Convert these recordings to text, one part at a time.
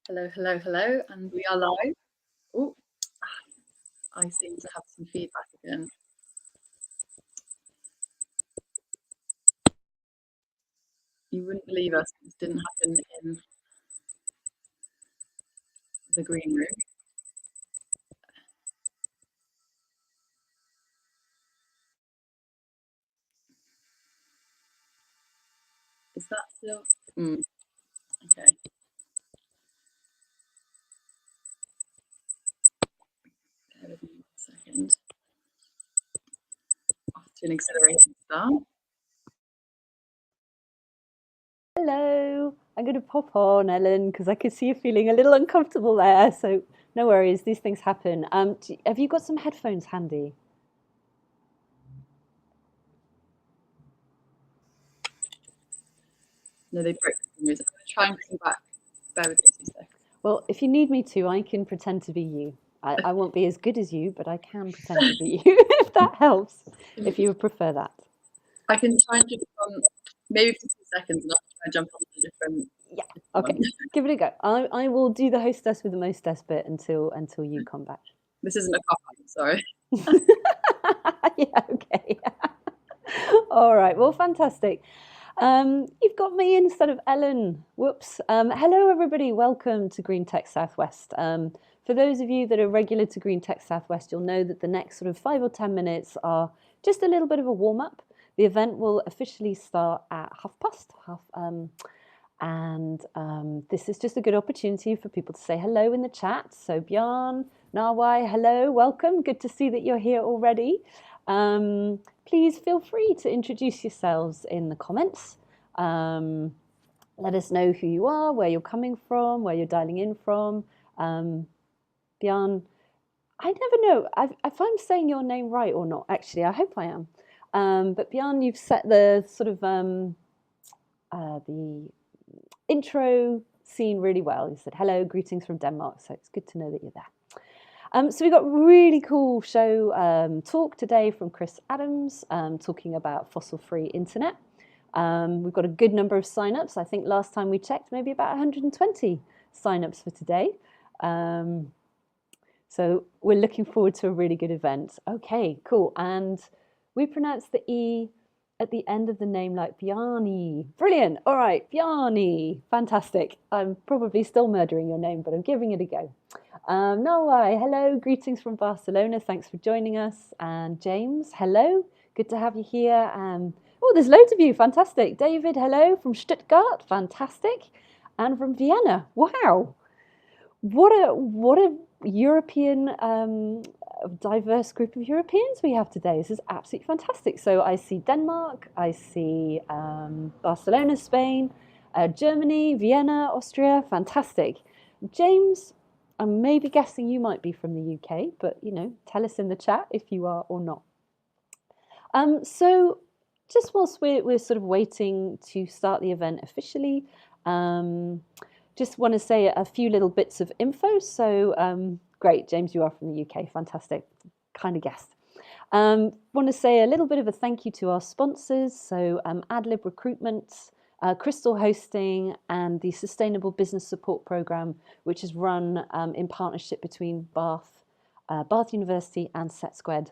Hello, hello, hello, and we are live. Oh, I seem to have some feedback again. You wouldn't believe us, this didn't happen in the green room. Is that still? Okay, bear with me 1 second. Off to an exhilarating start. Hello, I'm going to pop on, Ellen, because I could see you feeling a little uncomfortable there. So no worries, these things happen. Have you got some headphones handy? No, they broke for some reason. I'm going to try and bring back. Bear with me 2 seconds. Well, if you need me to, I can pretend to be you. I won't be as good as you, but I can pretend to be you if that helps, if you would prefer that. I can try and jump on, maybe for 2 seconds, and I'll try and jump on a different. Yeah, okay, give it a go. I will do the hostess with the mostess bit until you come back. This isn't a cop-out, sorry. Yeah, okay. All right, well, fantastic. You've got me instead of Ellen. Whoops. Hello, everybody. Welcome to Green Tech Southwest. For those of you that are regular to Green Tech Southwest, you'll know that the next sort of 5 or 10 minutes are just a little bit of a warm-up. The event will officially start at 12:30. This is just a good opportunity for people to say hello in the chat. So Björn, Nawai, hello, welcome. Good to see that you're here already. Please feel free to introduce yourselves in the comments. Let us know who you are, where you're coming from, where you're dialing in from. Björn, I never know if I'm saying your name right or not. Actually, I hope I am. But Björn, you've set the sort of the intro scene really well. You said hello, greetings from Denmark. So it's good to know that you're there. So we've got a really cool show talk today from Chris Adams talking about fossil-free internet. We've got a good number of signups. I think last time we checked, maybe about 120 signups for today. So we're looking forward to a really good event. Okay, cool. And we pronounce the E at the end of the name like Bjarni. Brilliant. All right, Bjarni. Fantastic. I'm probably still murdering your name, but I'm giving it a go. Nawai, hello. Greetings from Barcelona. Thanks for joining us. And James, hello. Good to have you here. Oh, there's loads of you. Fantastic. David, hello from Stuttgart. Fantastic. And from Vienna. Wow. What a European diverse group of Europeans we have today. This is absolutely fantastic. So I see Denmark, I see Barcelona, Spain, Germany, Vienna, Austria. Fantastic. James, I'm maybe guessing you might be from the UK, but tell us in the chat if you are or not. So just whilst we're sort of waiting to start the event officially, just want to say a few little bits of info. So great, James, you are from the UK. Fantastic. Kind of guessed. Want to say a little bit of a thank you to our sponsors. So AdLib Recruitment, Crystal Hosting, and the Sustainable Business Support Programme, which is run in partnership between Bath University and Set Squared.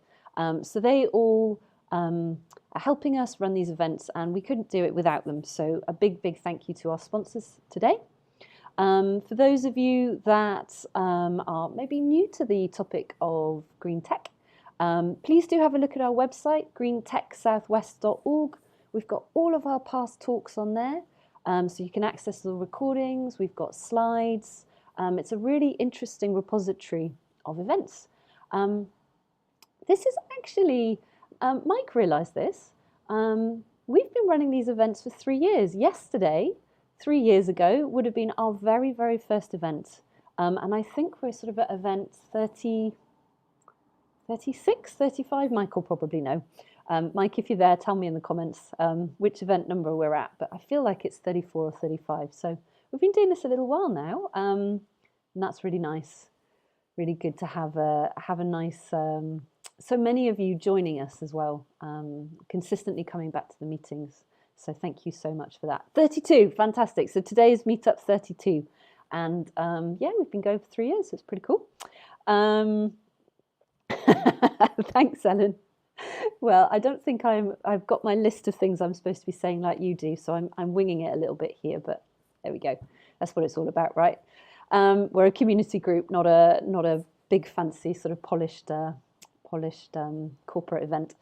So they all are helping us run these events, and we couldn't do it without them. So a big, big thank you to our sponsors today. For those of you that are maybe new to the topic of green tech, please do have a look at our website, greentechsouthwest.org. We've got all of our past talks on there, so you can access the recordings. We've got slides. It's a really interesting repository of events. This is actually, Mike realised this, we've been running these events for 3 years. Yesterday, 3 years ago, would have been our very, very first event. And I think we're sort of at event 30, 36, 35, Mike will probably know. Mike, if you're there, tell me in the comments which event number we're at, but I feel like it's 34 or 35. So we've been doing this a little while now, and that's really nice. Really good to have a nice, so many of you joining us as well, consistently coming back to the meetings. So thank you so much for that. 32, fantastic. So today's meetup 32. And yeah, we've been going for 3 years. So it's pretty cool. Thanks, Ellen. Well, I don't think I've got my list of things I'm supposed to be saying like you do, so I'm winging it a little bit here, but there we go. That's what it's all about, right? We're a community group, not a big fancy sort of polished corporate event.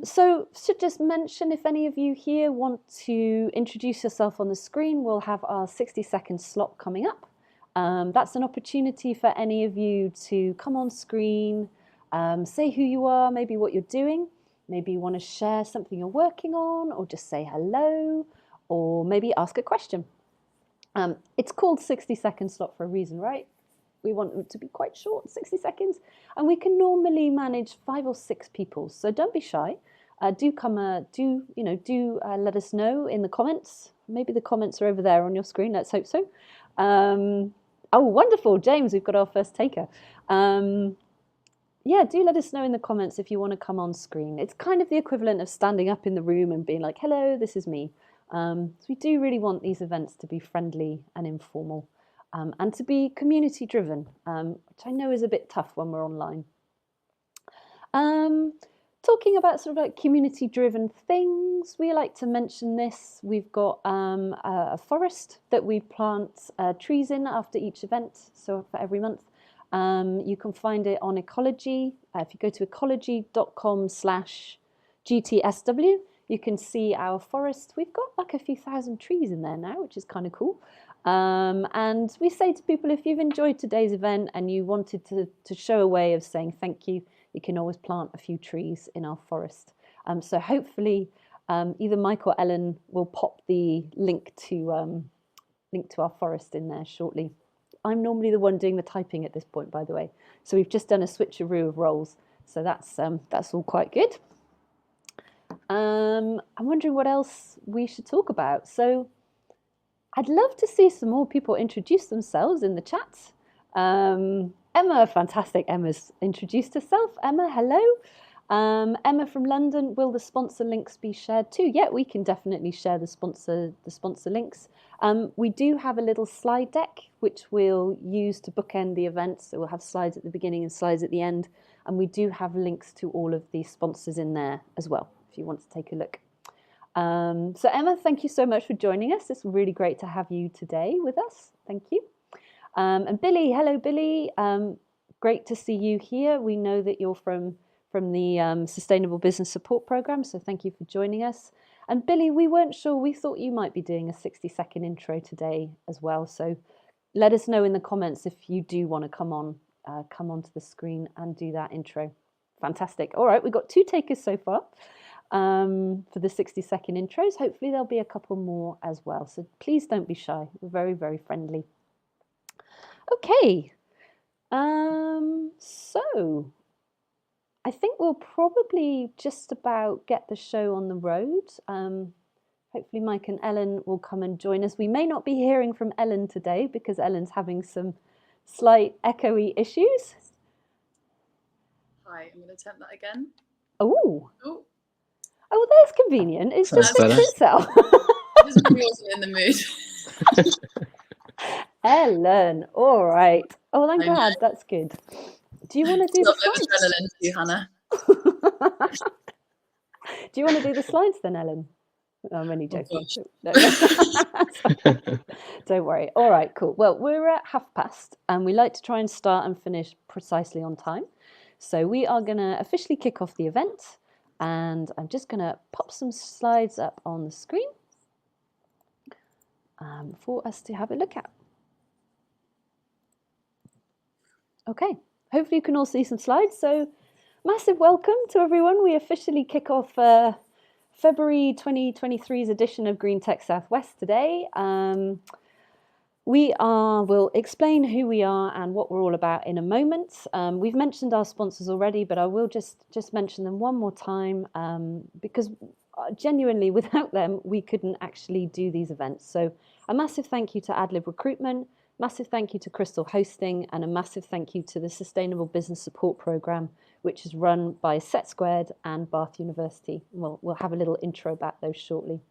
So should just mention, if any of you here want to introduce yourself on the screen, we'll have our 60-second slot coming up. That's an opportunity for any of you to come on screen, say who you are, maybe what you're doing. Maybe you want to share something you're working on, or just say hello, or maybe ask a question. It's called 60-second slot for a reason, right? We want it to be quite short, 60 seconds, and we can normally manage 5 or 6 people. So don't be shy. Do let us know in the comments. Maybe the comments are over there on your screen. Let's hope so. Oh, wonderful, James! We've got our first taker. Yeah, do let us know in the comments if you want to come on screen. It's kind of the equivalent of standing up in the room and being like, "Hello, this is me." So we do really want these events to be friendly and informal, and to be community driven, which I know is a bit tough when we're online. Talking about sort of like community driven things, we like to mention this. We've got a forest that we plant trees in after each event, so for every month. You can find it on Ecology. If you go to ecology.com/GTSW, you can see our forest. We've got like a few thousand trees in there now, which is kind of cool. And we say to people, if you've enjoyed today's event and you wanted to show a way of saying thank you, you can always plant a few trees in our forest. So hopefully either Mike or Ellen will pop the link to our forest in there shortly. I'm normally the one doing the typing at this point, by the way. So we've just done a switcheroo of roles. So that's all quite good. I'm wondering what else we should talk about. So I'd love to see some more people introduce themselves in the chat. Emma, fantastic. Emma's introduced herself. Emma, hello. Emma from London, will the sponsor links be shared too? Yeah, we can definitely share the sponsor links. We do have a little slide deck which we'll use to bookend the event. So we'll have slides at the beginning and slides at the end. And we do have links to all of the sponsors in there as well, if you want to take a look. So Emma, thank you so much for joining us. It's really great to have you today with us. Thank you. And Billy, hello Billy. Great to see you here. We know that you're from the Sustainable Business Support Program, so thank you for joining us. And Billy, we weren't sure, we thought you might be doing a 60-second intro today as well, so let us know in the comments if you do want to come onto the screen and do that intro. Fantastic. All right, we've got 2 takers so far for the 60-second intros. Hopefully there'll be a couple more as well, so please don't be shy. We're very, very friendly. Okay, so I think we'll probably just about get the show on the road. Hopefully Mike and Ellen will come and join us. We may not be hearing from Ellen today because Ellen's having some slight echoey issues. Hi, I'm going to attempt that again. Oh, that's convenient. It's Sounds just fixed itself. Just maybe wasn't in the mood. Ellen, all right. Oh, well, I'm glad. That's good. Do you want to do the slides? Do you want to do the slides then, Ellen? I'm only joking. No. Don't worry. All right, cool. Well, we're at past, and we like to try and start and finish precisely on time. So we are going to officially kick off the event, and I'm just going to pop some slides up on the screen for us to have a look at. Okay, hopefully you can all see some slides. So massive welcome to everyone. We officially kick off February 2023's edition of Green Tech Southwest today. We'll explain who we are and what we're all about in a moment. We've mentioned our sponsors already, but I will just mention them one more time because genuinely without them, we couldn't actually do these events. So a massive thank you to AdLib Recruitment, massive thank you to Crystal Hosting, and a massive thank you to the Sustainable Business Support Program, which is run by Set Squared and Bath University. We'll have a little intro about those shortly.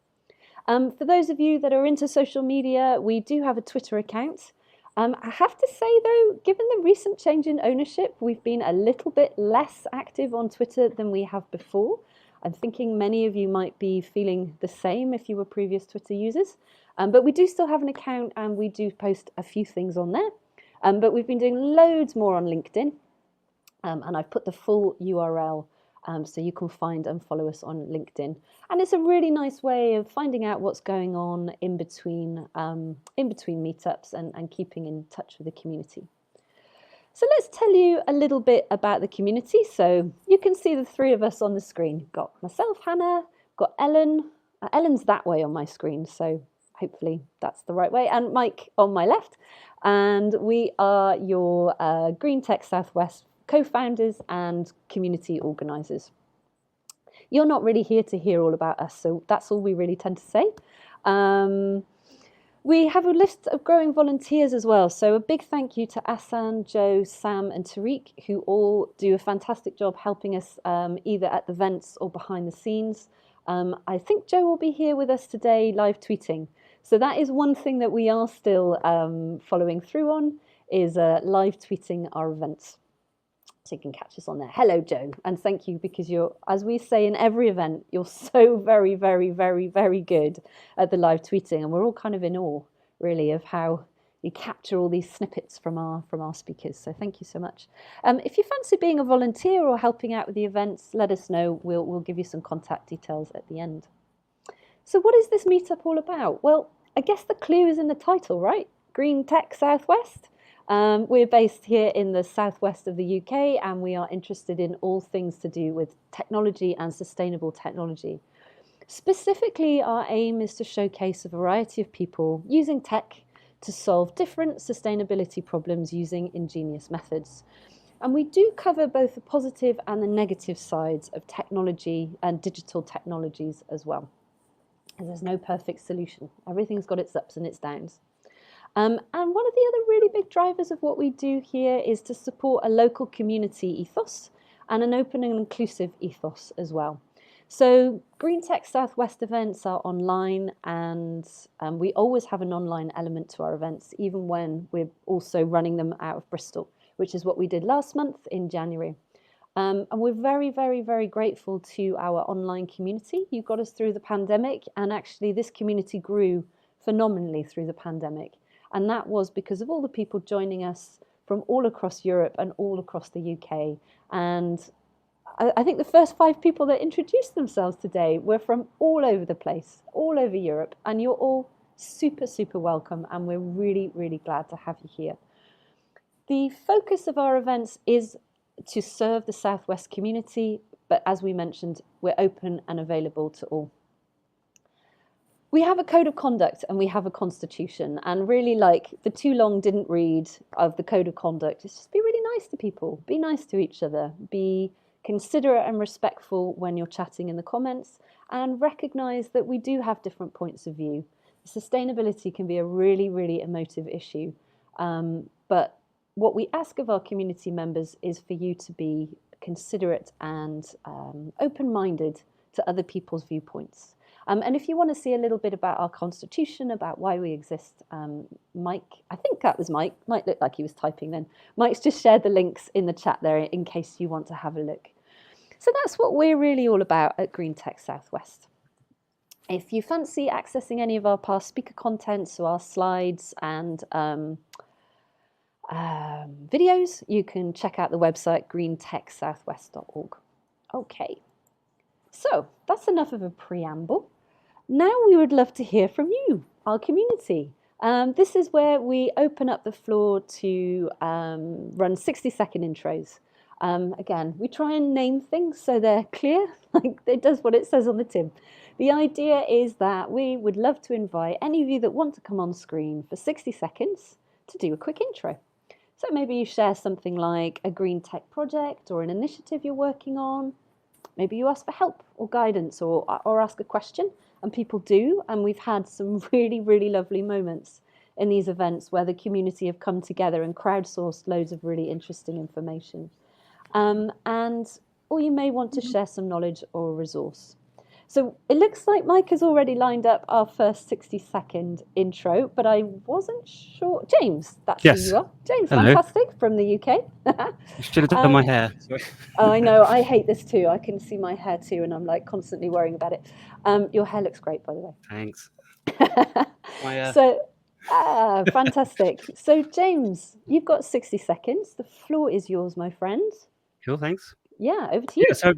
For those of you that are into social media, we do have a Twitter account. I have to say though, given the recent change in ownership, we've been a little bit less active on Twitter than we have before. I'm thinking many of you might be feeling the same if you were previous Twitter users. But we do still have an account and we do post a few things on there. But we've been doing loads more on LinkedIn. And I've put the full URL so you can find and follow us on LinkedIn. And it's a really nice way of finding out what's going on in between meetups and keeping in touch with the community. So let's tell you a little bit about the community. So you can see the three of us on the screen. Got myself, Hannah, got Ellen. Ellen's that way on my screen, so hopefully that's the right way. And Mike on my left. And we are your Green Tech Southwest co-founders and community organisers. You're not really here to hear all about us, so that's all we really tend to say. We have a list of growing volunteers as well, so a big thank you to Asan, Joe, Sam and Tariq, who all do a fantastic job helping us either at the events or behind the scenes. I think Joe will be here with us today live tweeting. So that is one thing that we are still following through on, is live tweeting our events. So you can catch us on there. Hello, Joe, and thank you, because you're, as we say in every event, you're so very, very, very, very good at the live tweeting, and we're all kind of in awe, really, of how you capture all these snippets from our speakers. So thank you so much. If you fancy being a volunteer or helping out with the events, let us know. We'll give you some contact details at the end. So what is this meetup all about? Well, I guess the clue is in the title, right? Green Tech Southwest. We're based here in the southwest of the UK, and we are interested in all things to do with technology and sustainable technology. Specifically, our aim is to showcase a variety of people using tech to solve different sustainability problems using ingenious methods. And we do cover both the positive and the negative sides of technology and digital technologies as well. And there's no perfect solution. Everything's got its ups and its downs. And one of the other really big drivers of what we do here is to support a local community ethos and an open and inclusive ethos as well. So Green Tech Southwest events are online, and we always have an online element to our events, even when we're also running them out of Bristol, which is what we did last month in January. And we're very, very, very grateful to our online community. You got us through the pandemic, and actually this community grew phenomenally through the pandemic. And that was because of all the people joining us from all across Europe and all across the UK. And I think the first 5 people that introduced themselves today were from all over the place, all over Europe. And you're all super, super welcome. And we're really, really glad to have you here. The focus of our events is to serve the Southwest community. But as we mentioned, we're open and available to all. We have a code of conduct and we have a constitution, and really, like, the too long didn't read of the code of conduct is just be really nice to people, be nice to each other, be considerate and respectful when you're chatting in the comments, and recognise that we do have different points of view. Sustainability can be a really, really emotive issue, but what we ask of our community members is for you to be considerate and open-minded to other people's viewpoints. And if you want to see a little bit about our constitution, about why we exist, Mike, I think that was Mike looked like he was typing then. Mike's just shared the links in the chat there in case you want to have a look. So that's what we're really all about at Green Tech Southwest. If you fancy accessing any of our past speaker content, so our slides and videos, you can check out the website greentechsouthwest.org. Okay, so that's enough of a preamble. Now we would love to hear from you, our community. This is where we open up the floor to run 60-second intros. Again, we try and name things so they're clear, like it does what it says on the tin. The idea is that we would love to invite any of you that want to come on screen for 60 seconds to do a quick intro. So maybe you share something like a green tech project or an initiative you're working on. Maybe you ask for help or guidance or ask a question, and people do. And we've had some really, really lovely moments in these events where the community have come together and crowdsourced loads of really interesting information. Or you may want to share some knowledge or a resource. So it looks like Mike has already lined up our first 60-second intro, but I wasn't sure. James, that's who Yes. you are. James, Hello. fantastic, from the UK. You should have done my hair. Sorry. I know, I hate this too. I can see my hair too, and I'm like constantly worrying about it. Your hair looks great, by the way. Thanks. So, fantastic. So, James, you've got 60 seconds. The floor is yours, my friend. Cool, thanks. Yeah, over to you. Yeah, so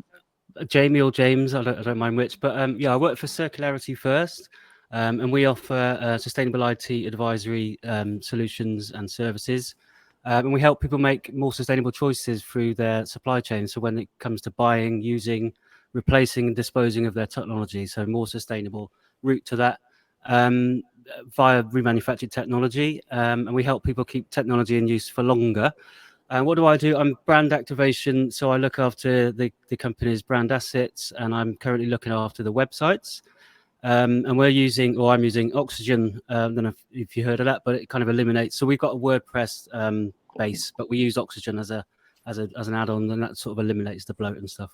Jamie or James, I don't mind which, but yeah, I work for Circularity First, and we offer sustainable IT advisory solutions and services, and we help people make more sustainable choices through their supply chain. So when it comes to buying, using, replacing, and disposing of their technology, so more sustainable route to that via remanufactured technology, and we help people keep technology in use for longer. And what do? I'm brand activation, so I look after the company's brand assets, and I'm currently looking after the websites. And I'm using Oxygen. I don't know if you heard of that, but it kind of eliminates. So we've got a WordPress base, but we use Oxygen as an add-on, and that sort of eliminates the bloat and stuff.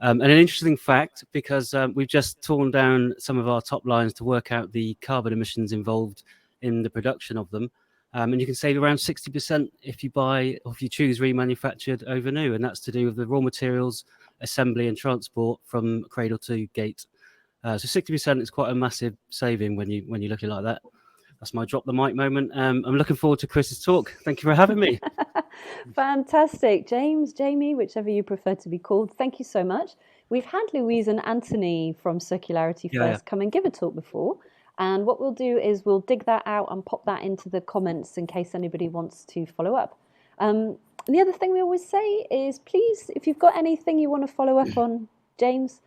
And an interesting fact, because we've just torn down some of our top lines to work out the carbon emissions involved in the production of them. And you can save around 60% if you choose remanufactured over new, and that's to do with the raw materials, assembly, and transport from cradle to gate. So 60% is quite a massive saving when you look at it like that. That's my drop the mic moment. I'm looking forward to Chris's talk. Thank you for having me. Fantastic, James, Jamie, whichever you prefer to be called. Thank you so much. We've had Louise and Anthony from Circularity First come and give a talk before. And what we'll do is we'll dig that out and pop that into the comments in case anybody wants to follow up. And the other thing we always say is, please, if you've got anything you want to follow up on, James,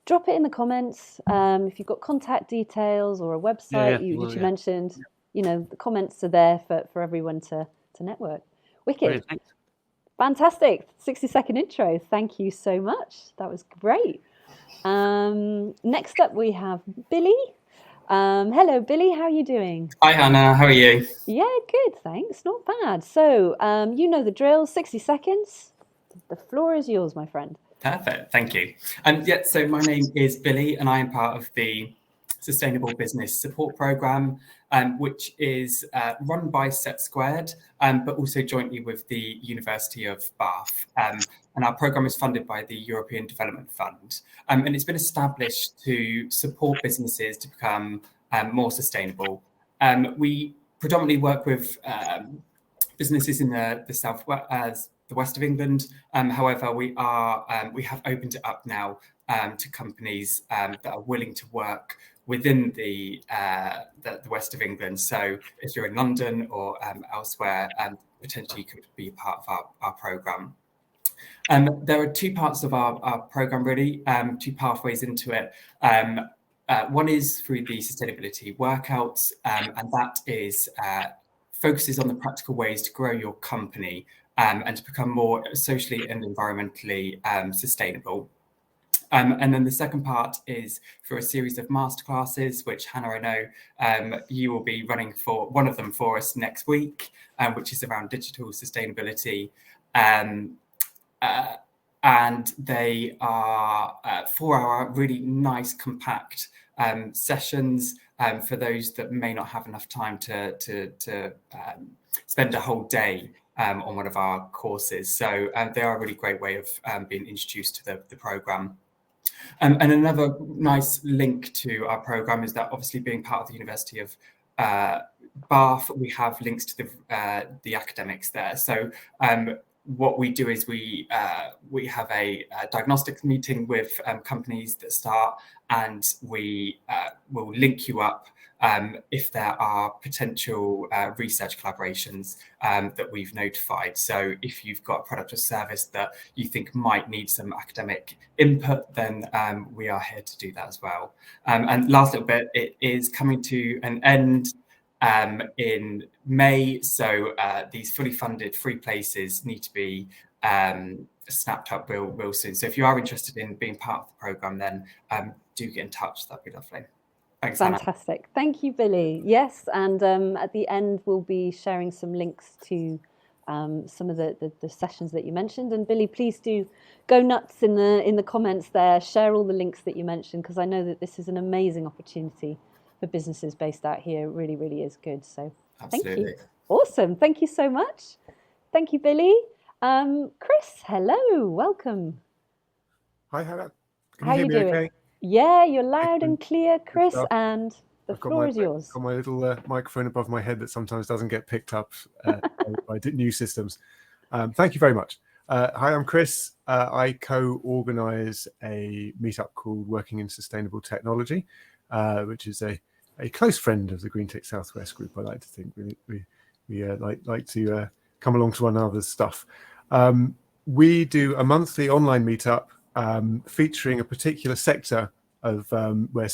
drop it in the comments. If you've got contact details or a website which you mentioned, the comments are there for everyone to network. Wicked. Fantastic. 60-second intro. Thank you so much. That was great. Next up, we have Billy. Hello, Billy. How are you doing? Hi, Hannah. How are you? Yeah, good. Thanks. Not bad. So, you know the drill. 60 seconds. The floor is yours, my friend. Perfect. Thank you. So my name is Billy, and I am part of the Sustainable Business Support Programme, which is run by Set Squared, but also jointly with the University of Bath. And our programme is funded by the European Development Fund. And it's been established to support businesses to become more sustainable. We predominantly work with businesses in the west of England. However, we have opened it up now to companies that are willing to work within the west of England. So if you're in London or elsewhere, potentially could be a part of our programme. There are two parts of our programme, really, two pathways into it. One is through the sustainability workouts, and that is focuses on the practical ways to grow your company and to become more socially and environmentally sustainable. And then the second part is for a series of masterclasses, which Hannah, I know you will be running for one of them for us next week, which is around digital sustainability. And they are 4-hour, really nice, compact sessions for those that may not have enough time to spend a whole day on one of our courses. So they are a really great way of being introduced to the programme. And another nice link to our programme is that, obviously, being part of the University of Bath, we have links to the academics there. So what we do is we have a diagnostics meeting with companies that start, and we will link you up if there are potential research collaborations that we've notified. So if you've got a product or service that you think might need some academic input, then we are here to do that as well. And last little bit, it is coming to an end in May. So these fully funded free places need to be snapped up real soon. So if you are interested in being part of the programme, then do get in touch. That'd be lovely. Thanks, fantastic. Hannah. Thank you, Billy. Yes, and at the end, we'll be sharing some links to some of the sessions that you mentioned. And Billy, please do go nuts in the comments there. Share all the links that you mentioned, because I know that this is an amazing opportunity for businesses based out here. It really, really is good. So Absolutely. thank you. Awesome. Thank you so much. Thank you, Billy. Chris, hello. Welcome. Hi, Hannah. Can How you hear you me doing? okay? Yeah, you're loud Excellent. and clear, Good Chris, stuff. and the I've got floor is yours. got my little microphone above my head that sometimes doesn't get picked up by new systems. Thank you very much. Hi, I'm Chris. I co-organize a meetup called Working in Sustainable Technology, which is a close friend of the Green Tech Southwest group. I like to think we like to come along to one another's stuff. We do a monthly online meetup featuring a particular sector of where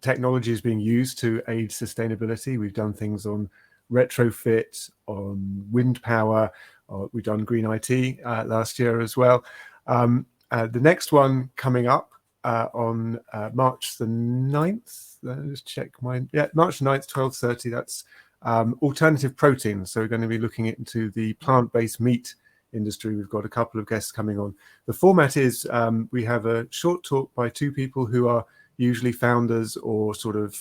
technology is being used to aid sustainability. We've done things on retrofit, on wind power, we've done green IT last year as well. The next one coming up on March the 9th, let's check mine. Yeah, March the 9th, 12:30, that's alternative proteins. So we're going to be looking into the plant-based meat industry. We've got a couple of guests coming on. The format is we have a short talk by two people who are usually founders or sort of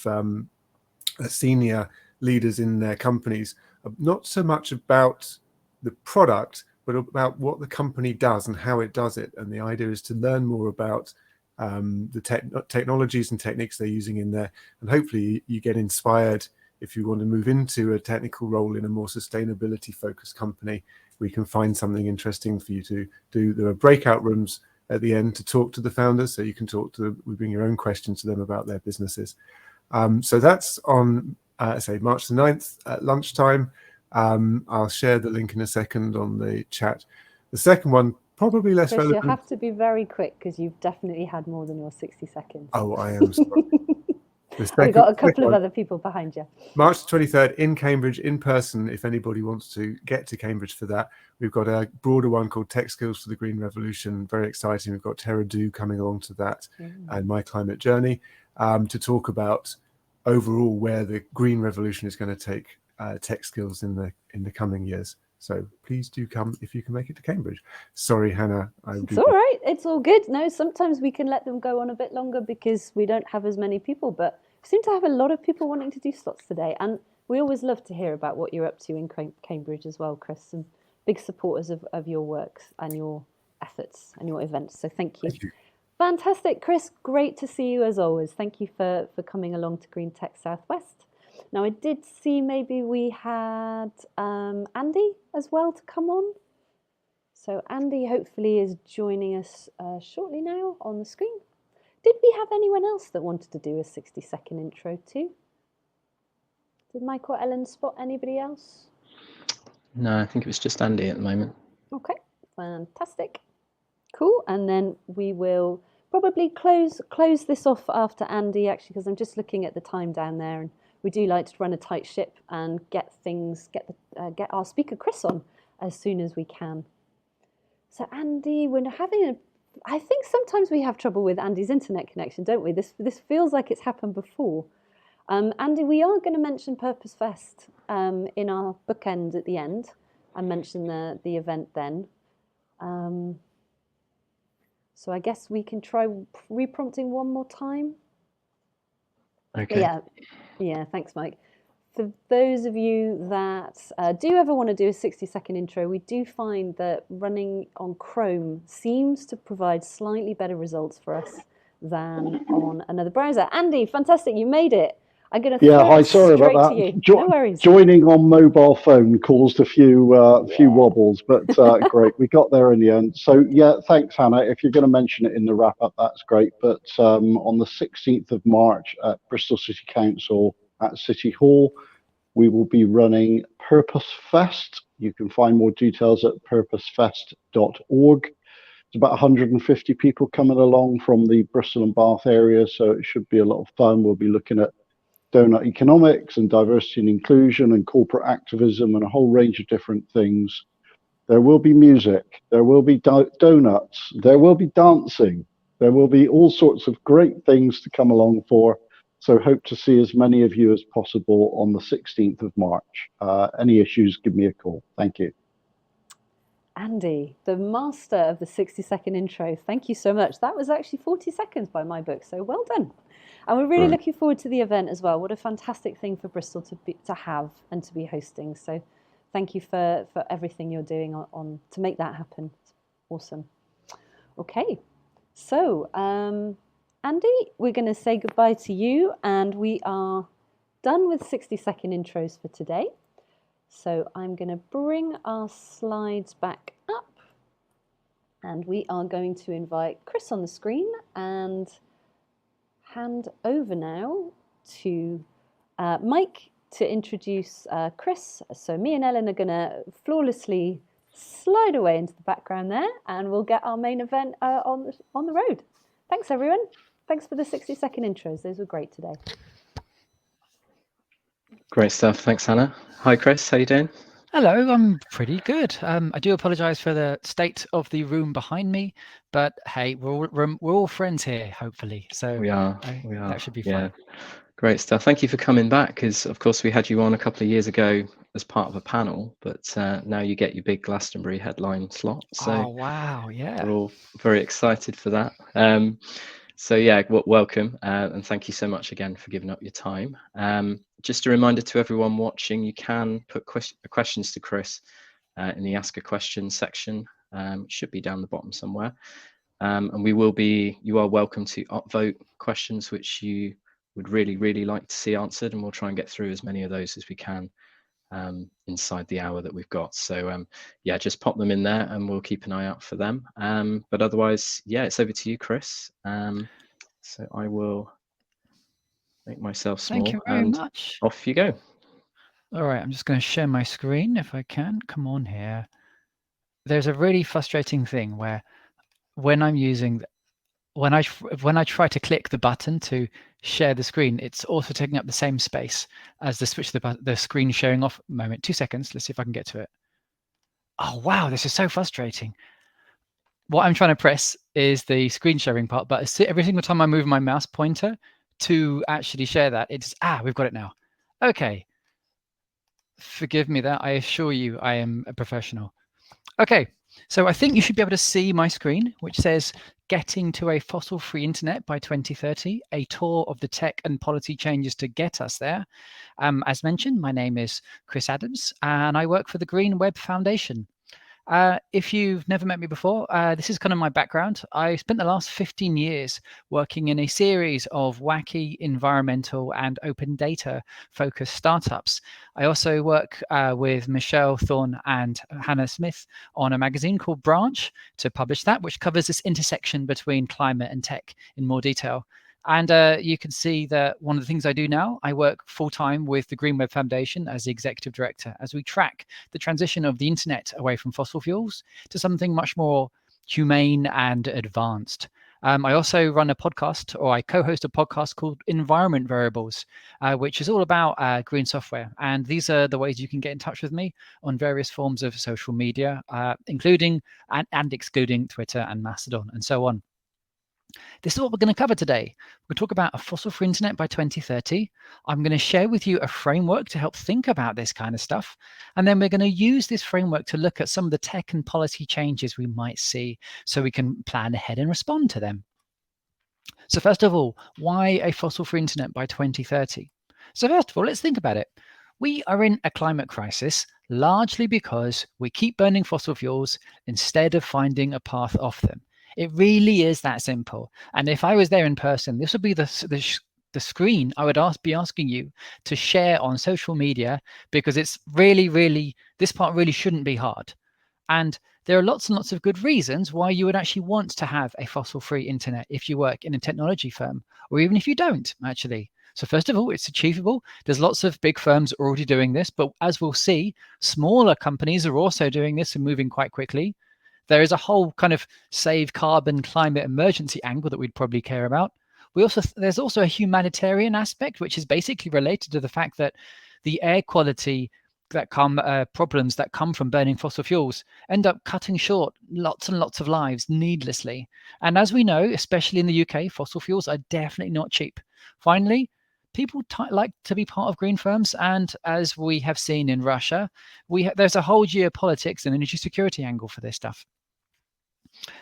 senior leaders in their companies, not so much about the product, but about what the company does and how it does it. And the idea is to learn more about the technologies and techniques they're using in there. And hopefully you get inspired if you want to move into a technical role in a more sustainability focused company. We can find something interesting for you to do. There are breakout rooms at the end to talk to the founders, so you can talk to them. We bring your own questions to them about their businesses. So that's on, say, March the 9th at lunchtime. I'll share the link in a second on the chat. The second one, probably less Chris, relevant. you have to be very quick because you've definitely had more than your 60 seconds. Oh, I am sorry. We've got a couple of other people behind you. March 23rd in Cambridge, in person, if anybody wants to get to Cambridge for that. We've got a broader one called Tech Skills for the Green Revolution. Very exciting. We've got Tara Du coming along to that and My Climate Journey to talk about overall where the green revolution is going to take tech skills in the coming years. So please do come if you can make it to Cambridge. Sorry, Hannah. It's all right. It's all good. No, sometimes we can let them go on a bit longer because we don't have as many people, but we seem to have a lot of people wanting to do slots today. And we always love to hear about what you're up to in Cambridge as well, Chris, and big supporters of your works and your efforts and your events. So thank you. Thank you. Fantastic. Chris, great to see you as always. Thank you for coming along to Green Tech Southwest. Now, I did see maybe we had Andy as well to come on. So Andy hopefully is joining us shortly now on the screen. Did we have anyone else that wanted to do a 60-second intro too? Did Mike or Ellen spot anybody else? No, I think it was just Andy at the moment. Okay, fantastic. Cool, and then we will probably close this off after Andy, actually, because I'm just looking at the time down there, and we do like to run a tight ship and get our speaker Chris on as soon as we can. So Andy, we're having I think sometimes we have trouble with Andy's internet connection, don't we? This feels like it's happened before. Andy, we are going to mention Purpose Fest in our bookend at the end and mention the event then. So I guess we can try reprompting one more time. Okay. Yeah, thanks, Mike. For those of you that do ever want to do a 60-second intro, we do find that running on Chrome seems to provide slightly better results for us than on another browser. Andy, fantastic, you made it. I'm going to hi, sorry about that. to you. No worries. Joining on mobile phone caused a few wobbles, but great, we got there in the end. So yeah, thanks, Hannah. If you're going to mention it in the wrap up, that's great. But on the 16th of March at Bristol City Council at City Hall, we will be running Purpose Fest. You can find more details at purposefest.org. It's about 150 people coming along from the Bristol and Bath area, so it should be a lot of fun. We'll be looking at donut economics and diversity and inclusion and corporate activism and a whole range of different things. There will be music, there will be donuts, there will be dancing, there will be all sorts of great things to come along for. So hope to see as many of you as possible on the 16th of March. Any issues, give me a call. Thank you. Andy, the master of the 60-second intro. Thank you so much. That was actually 40 seconds by my book, so well done. And we're really looking forward to the event as well. What a fantastic thing for Bristol to have and to be hosting. So thank you for everything you're doing on to make that happen. Awesome. Okay, so Andy, we're going to say goodbye to you, and we are done with 60-second intros for today. So I'm going to bring our slides back up, and we are going to invite Chris on the screen and hand over now to Mike to introduce Chris. So me and Ellen are going to flawlessly slide away into the background there, and we'll get our main event on the road. Thanks, everyone. Thanks for the 60-second intros. Those were great today. Great stuff. Thanks, Hannah. Hi, Chris. How you doing? Hello, I'm pretty good. I do apologise for the state of the room behind me, but hey, we're all friends here, hopefully. So We are. That should be Yeah. fine. Great stuff. Thank you for coming back, because of course we had you on a couple of years ago as part of a panel, but now you get your big Glastonbury headline slot. So Oh wow, yeah. we're all very excited for that. So yeah, welcome, and thank you so much again for giving up your time. Just a reminder to everyone watching, you can put questions to Chris in the Ask a Question section. It should be down the bottom somewhere. And you are welcome to upvote questions which you would really like to see answered, and we'll try and get through as many of those as we can inside the hour that we've got. So yeah, just pop them in there and we'll keep an eye out for them. But otherwise, yeah, it's over to you, Chris. So I will make myself small. Thank you very much. Off you go. All right, I'm just going to share my screen if I can. Come on here. There's a really frustrating thing where when I'm using when I try to click the button to share the screen, it's also taking up the same space as the switch the screen sharing off moment. 2 seconds. Let's see if I can get to it. Oh wow, this is so frustrating. What I'm trying to press is the screen sharing part, but every single time I move my mouse pointer to actually share that, it's we've got it now. Okay. Forgive me that. I assure you I am a professional. Okay, so I think you should be able to see my screen, which says Getting to a Fossil-Free Internet by 2030, a tour of the tech and policy changes to get us there. As mentioned, my name is Chris Adams, and I work for the Green Web Foundation. If you've never met me before, this is kind of my background. I spent the last 15 years working in a series of wacky environmental and open data focused startups. I also work with Michelle Thorne and Hannah Smith on a magazine called Branch to publish that, which covers this intersection between climate and tech in more detail. And you can see that one of the things I do now, I work full-time with the Green Web Foundation as the executive director as we track the transition of the internet away from fossil fuels to something much more humane and advanced. I also run a podcast, or I co-host a podcast called Environment Variables, which is all about green software. And these are the ways you can get in touch with me on various forms of social media, including and excluding Twitter and Mastodon and so on. This is what we're going to cover today. We'll talk about a fossil-free internet by 2030. I'm going to share with you a framework to help think about this kind of stuff. And then we're going to use this framework to look at some of the tech and policy changes we might see so we can plan ahead and respond to them. So first of all, why a fossil-free internet by 2030? So first of all, let's think about it. We are in a climate crisis largely because we keep burning fossil fuels instead of finding a path off them. It really is that simple. And if I was there in person, this would be the screen I would be asking you to share on social media, because it's really, this part really shouldn't be hard. And there are lots and lots of good reasons why you would actually want to have a fossil-free internet if you work in a technology firm, or even if you don't, actually. So first of all, it's achievable. There's lots of big firms already doing this, but as we'll see, smaller companies are also doing this and moving quite quickly. There is a whole kind of save carbon climate emergency angle that we'd probably care about. There's also a humanitarian aspect, which is basically related to the fact that the air quality problems that come from burning fossil fuels end up cutting short lots and lots of lives needlessly. And as we know, especially in the UK, fossil fuels are definitely not cheap. Finally, people like to be part of green firms. And as we have seen in Russia, there's a whole geopolitics and energy security angle for this stuff.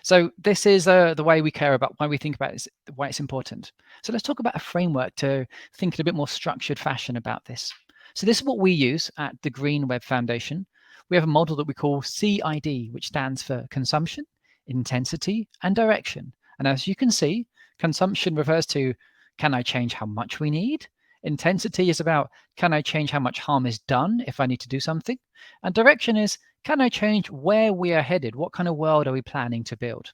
So this is the way we care about, why we think about it, why it's important. So let's talk about a framework to think in a bit more structured fashion about this. So this is what we use at the Green Web Foundation. We have a model that we call CID, which stands for consumption, intensity, and direction. And as you can see, consumption refers to, can I change how much we need? Intensity is about, can I change how much harm is done if I need to do something? And direction is, can I change where we are headed? What kind of world are we planning to build?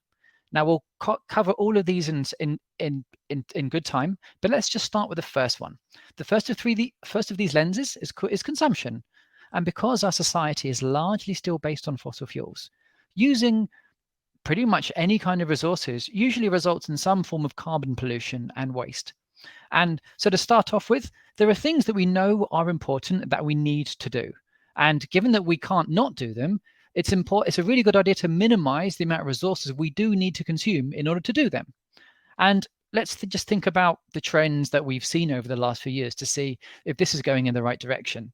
Now we'll cover all of these in good time, but let's just start with the first one. The first of these lenses is consumption. And because our society is largely still based on fossil fuels, using pretty much any kind of resources usually results in some form of carbon pollution and waste. And so to start off with, there are things that we know are important that we need to do. And given that we can't not do them, it's a really good idea to minimize the amount of resources we do need to consume in order to do them. And let's just think about the trends that we've seen over the last few years to see if this is going in the right direction.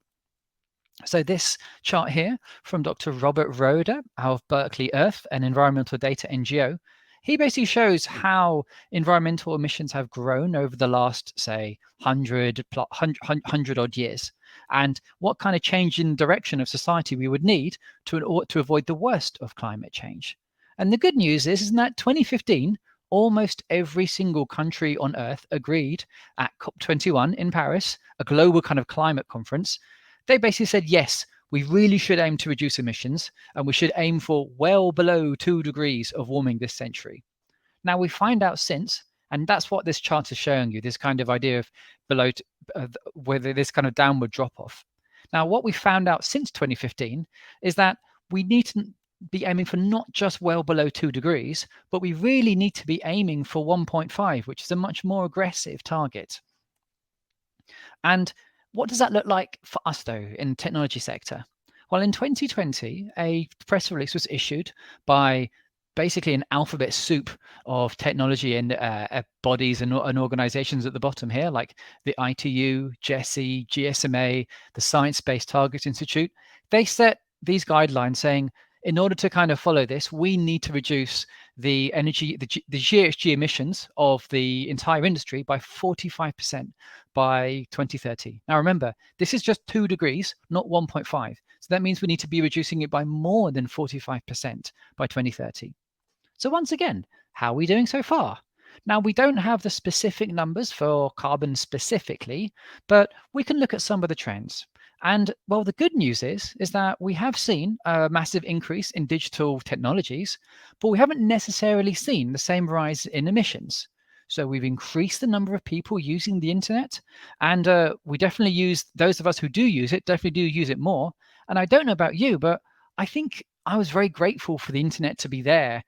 So this chart here from Dr. Robert Roeder of Berkeley Earth, an environmental data NGO, he basically shows how environmental emissions have grown over the last, say, 100 odd years, and what kind of change in direction of society we would need to avoid the worst of climate change. And the good news is that 2015, almost every single country on Earth agreed at COP21 in Paris, a global kind of climate conference. They basically said, yes, we really should aim to reduce emissions, and we should aim for well below 2 degrees of warming this century. Now we find out since, and that's what this chart is showing you, this kind of idea of below, whether this kind of downward drop off. Now what we found out since 2015 is that we need to be aiming for not just well below 2 degrees, but we really need to be aiming for 1.5, which is a much more aggressive target. And what does that look like for us, though, in the technology sector? Well, in 2020, a press release was issued by basically an alphabet soup of technology and bodies and organizations at the bottom here, like the ITU, GESI, GSMA, the Science Based Targets Institute. They set these guidelines saying, in order to kind of follow this, we need to reduce the GHG emissions of the entire industry by 45% by 2030. Now remember, this is just 2 degrees, not 1.5. So that means we need to be reducing it by more than 45% by 2030. So once again, how are we doing so far? Now, we don't have the specific numbers for carbon specifically, but we can look at some of the trends. And well, the good news is that we have seen a massive increase in digital technologies, but we haven't necessarily seen the same rise in emissions. So we've increased the number of people using the internet, and we definitely use, those of us who do use it, definitely do use it more. And I don't know about you, but I think I was very grateful for the internet to be there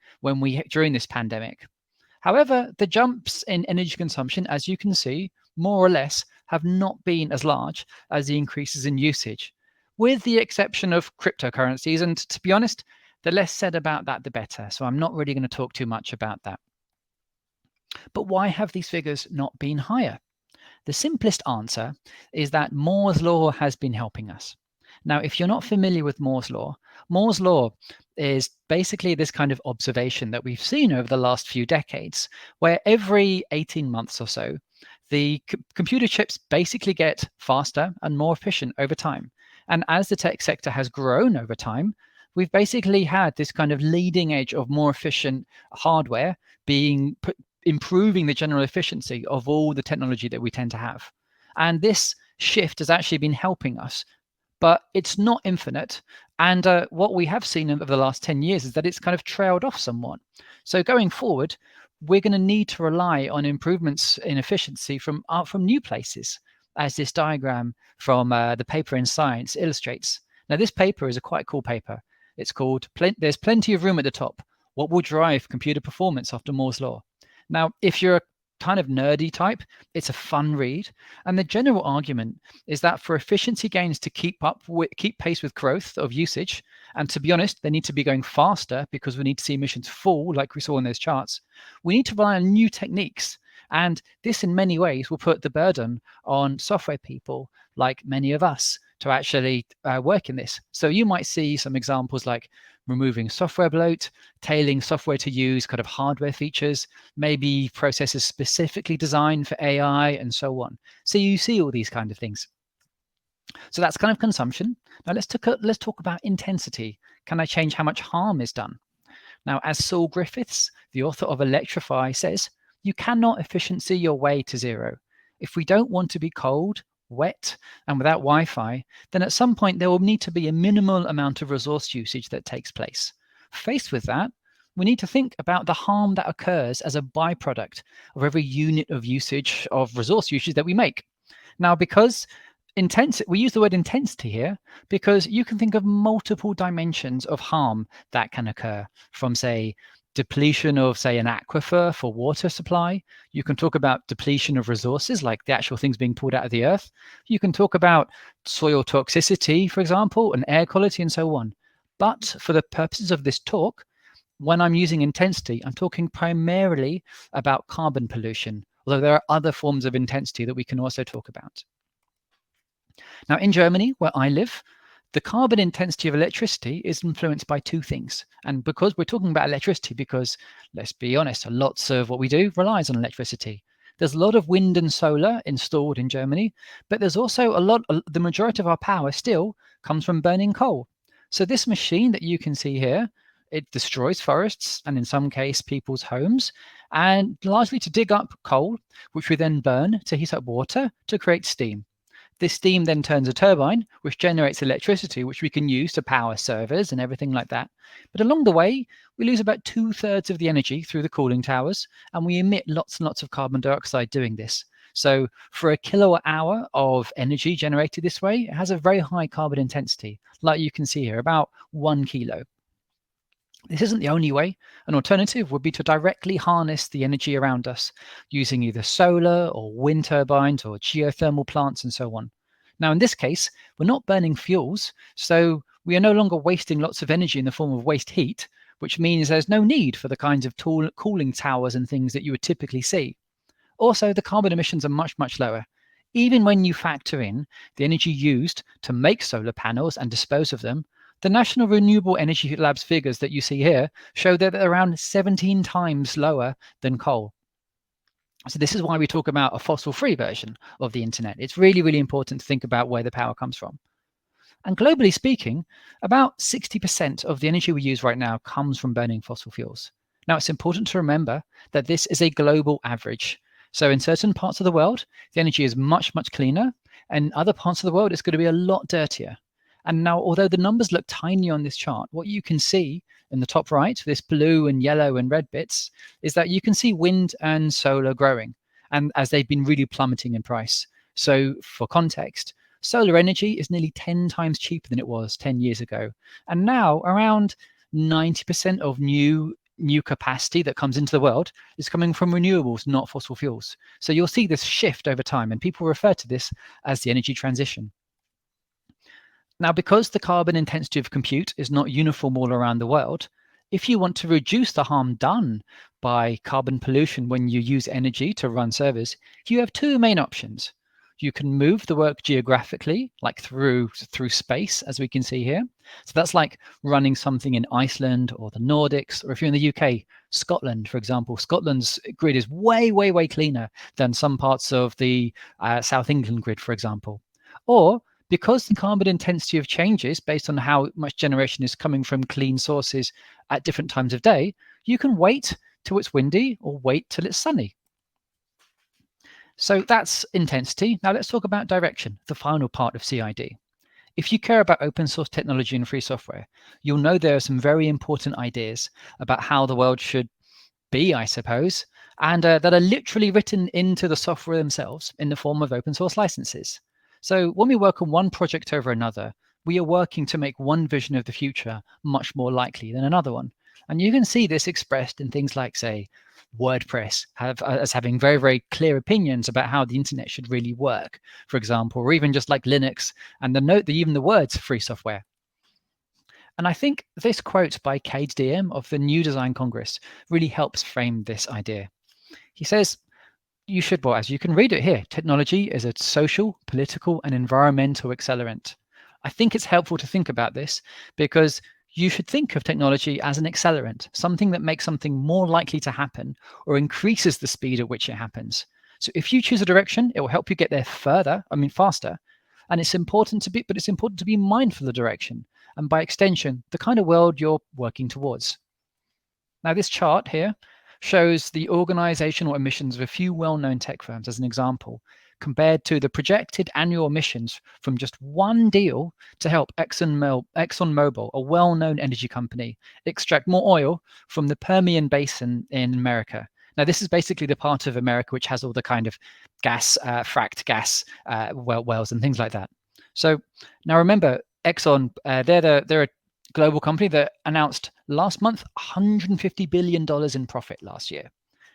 during this pandemic. However, the jumps in energy consumption, as you can see, more or less have not been as large as the increases in usage, with the exception of cryptocurrencies. And to be honest, the less said about that, the better. So I'm not really going to talk too much about that. But why have these figures not been higher? The simplest answer is that Moore's law has been helping us. Now, if you're not familiar with Moore's law is basically this kind of observation that we've seen over the last few decades, where every 18 months or so, the computer chips basically get faster and more efficient over time. And as the tech sector has grown over time, we've basically had this kind of leading edge of more efficient hardware improving the general efficiency of all the technology that we tend to have. And this shift has actually been helping us, but it's not infinite. And what we have seen over the last 10 years is that it's kind of trailed off somewhat. So going forward, we're going to need to rely on improvements in efficiency from new places, as this diagram from the paper in Science illustrates. Now, this paper is a quite cool paper. It's called There's Plenty of Room at the Top. What will drive computer performance after Moore's law? Now, if you're a kind of nerdy type, it's a fun read. And the general argument is that for efficiency gains to keep pace with growth of usage, and to be honest, they need to be going faster because we need to see emissions fall like we saw in those charts, we need to rely on new techniques And this in many ways will put the burden on software people like many of us to actually work in this. So you might see some examples like removing software bloat, tailoring software to use kind of hardware features, maybe processes specifically designed for AI and so on. So you see all these kind of things. So that's kind of consumption. Now let's talk about intensity. Can I change how much harm is done? Now, as Saul Griffiths, the author of Electrify, says, you cannot efficiency your way to zero. If we don't want to be cold, wet, and without Wi-Fi, then at some point there will need to be a minimal amount of resource usage that takes place. Faced with that, we need to think about the harm that occurs as a byproduct of every unit of usage of resource usage that we make. Now, because we use the word intensity here because you can think of multiple dimensions of harm that can occur from, say, depletion of, say, an aquifer for water supply. You can talk about depletion of resources, like the actual things being pulled out of the earth. You can talk about soil toxicity, for example, and air quality and so on. But for the purposes of this talk, when I'm using intensity, I'm talking primarily about carbon pollution, although there are other forms of intensity that we can also talk about. Now, in Germany, where I live, the carbon intensity of electricity is influenced by two things. And because we're talking about electricity, because let's be honest, lots of what we do relies on electricity. There's a lot of wind and solar installed in Germany, but there's also the majority of our power still comes from burning coal. So this machine that you can see here, it destroys forests and in some case people's homes, and largely to dig up coal, which we then burn to heat up water to create steam. This steam then turns a turbine, which generates electricity, which we can use to power servers and everything like that. But along the way, we lose about 2/3 of the energy through the cooling towers, and we emit lots and lots of carbon dioxide doing this. So for a kilowatt hour of energy generated this way, it has a very high carbon intensity, like you can see here, about 1 kilo. This isn't the only way. An alternative would be to directly harness the energy around us using either solar or wind turbines or geothermal plants and so on. Now, in this case, we're not burning fuels, so we are no longer wasting lots of energy in the form of waste heat, which means there's no need for the kinds of cooling towers and things that you would typically see. Also, the carbon emissions are much, much lower. Even when you factor in the energy used to make solar panels and dispose of them, the National Renewable Energy Lab's figures that you see here show that they're around 17 times lower than coal. So this is why we talk about a fossil-free version of the internet. It's really, really important to think about where the power comes from. And globally speaking, about 60% of the energy we use right now comes from burning fossil fuels. Now, it's important to remember that this is a global average. So in certain parts of the world, the energy is much, much cleaner, and other parts of the world, it's going to be a lot dirtier. And now, although the numbers look tiny on this chart, what you can see in the top right, this blue and yellow and red bits, is that you can see wind and solar growing, and as they've been really plummeting in price. So for context, solar energy is nearly 10 times cheaper than it was 10 years ago. And now around 90% of new capacity that comes into the world is coming from renewables, not fossil fuels. So you'll see this shift over time, and people refer to this as the energy transition. Now, because the carbon intensity of compute is not uniform all around the world, if you want to reduce the harm done by carbon pollution when you use energy to run servers, you have two main options. You can move the work geographically, like through space, as we can see here. So that's like running something in Iceland or the Nordics, or if you're in the UK, Scotland, for example. Scotland's grid is way, way, way cleaner than some parts of the South England grid, for example. Or because the carbon intensity of changes based on how much generation is coming from clean sources at different times of day, you can wait till it's windy or wait till it's sunny. So that's intensity. Now let's talk about direction, the final part of CID. If you care about open source technology and free software, you'll know there are some very important ideas about how the world should be, I suppose, and that are literally written into the software themselves in the form of open source licenses. So when we work on one project over another, we are working to make one vision of the future much more likely than another one. And you can see this expressed in things like, say, WordPress as having very, very clear opinions about how the internet should really work, for example, or even just like Linux and even the words free software. And I think this quote by Cade Diem of the New Design Congress really helps frame this idea. He says, you should, well, as you can read it here, technology is a social, political, and environmental accelerant. I think it's helpful to think about this because you should think of technology as an accelerant, something that makes something more likely to happen or increases the speed at which it happens. So if you choose a direction, it will help you get there faster. And it's important to be mindful of the direction and by extension, the kind of world you're working towards. Now, this chart here shows the organizational emissions of a few well-known tech firms as an example, compared to the projected annual emissions from just one deal to help ExxonMobil, a well-known energy company, extract more oil from the Permian Basin in America. Now, this is basically the part of America which has all the kind of gas, fracked gas wells and things like that. So now remember, Exxon, they're a global company that announced last month $150 billion in profit last year.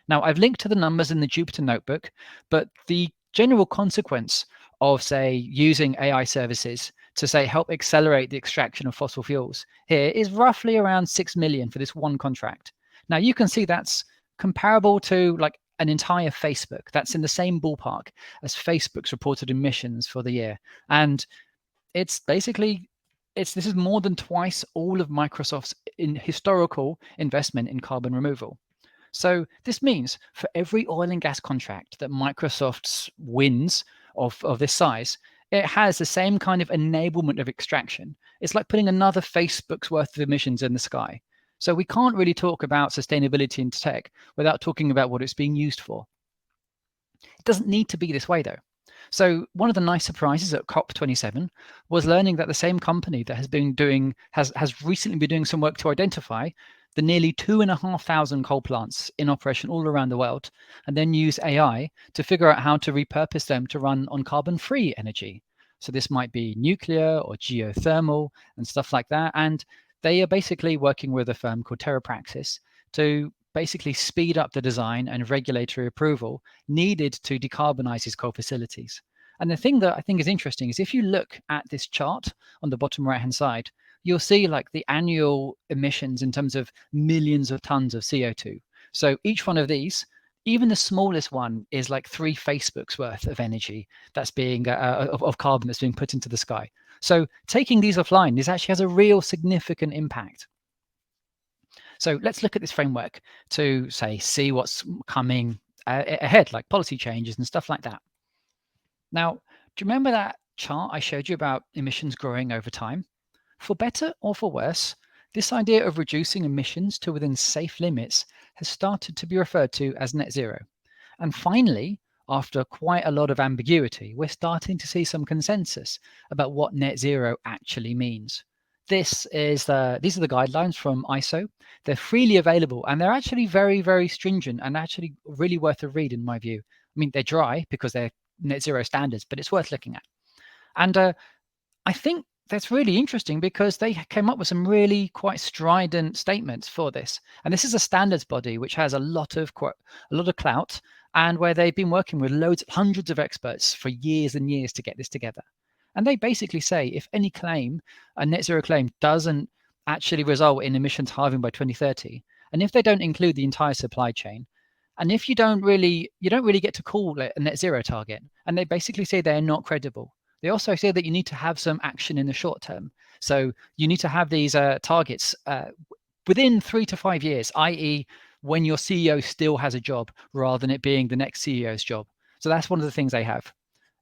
Now, I've linked to the numbers in the Jupyter notebook, but the general consequence of, say, using AI services to, say, help accelerate the extraction of fossil fuels here is roughly around 6 million for this one contract. Now, you can see that's comparable to like an entire Facebook. That's in the same ballpark as Facebook's reported emissions for the year. And it's basically, this is more than twice all of Microsoft's historical investment in carbon removal. So this means for every oil and gas contract that Microsoft wins of this size, it has the same kind of enablement of extraction. It's like putting another Facebook's worth of emissions in the sky. So we can't really talk about sustainability in tech without talking about what it's being used for. It doesn't need to be this way, though. So one of the nice surprises at COP27 was learning that the same company that has recently been doing some work to identify the nearly 2,500 coal plants in operation all around the world, and then use AI to figure out how to repurpose them to run on carbon-free energy. So this might be nuclear or geothermal and stuff like that. And they are basically working with a firm called TerraPraxis to basically speed up the design and regulatory approval needed to decarbonize these coal facilities. And the thing that I think is interesting is if you look at this chart on the bottom right-hand side, you'll see like the annual emissions in terms of millions of tons of CO2. So each one of these, even the smallest one, is like 3 Facebook's worth of energy that's being of carbon that's being put into the sky. So taking these offline, this actually has a real significant impact. So let's look at this framework to, say, see what's coming ahead, like policy changes and stuff like that. Now, do you remember that chart I showed you about emissions growing over time? For better or for worse, this idea of reducing emissions to within safe limits has started to be referred to as net zero. And finally, after quite a lot of ambiguity, we're starting to see some consensus about what net zero actually means. These are the guidelines from ISO. They're freely available and they're actually very, very stringent and actually really worth a read in my view. I mean, they're dry because they're net zero standards, but it's worth looking at. And I think that's really interesting because they came up with some really quite strident statements for this. And this is a standards body which has a lot of clout and where they've been working with hundreds of experts for years and years to get this together. And they basically say if any claim, a net zero claim, doesn't actually result in emissions halving by 2030, and if they don't include the entire supply chain, and if you don't really get to call it a net zero target, and they basically say they're not credible. They also say that you need to have some action in the short term. So you need to have these targets within 3 to 5 years, i.e. when your CEO still has a job rather than it being the next CEO's job. So that's one of the things they have.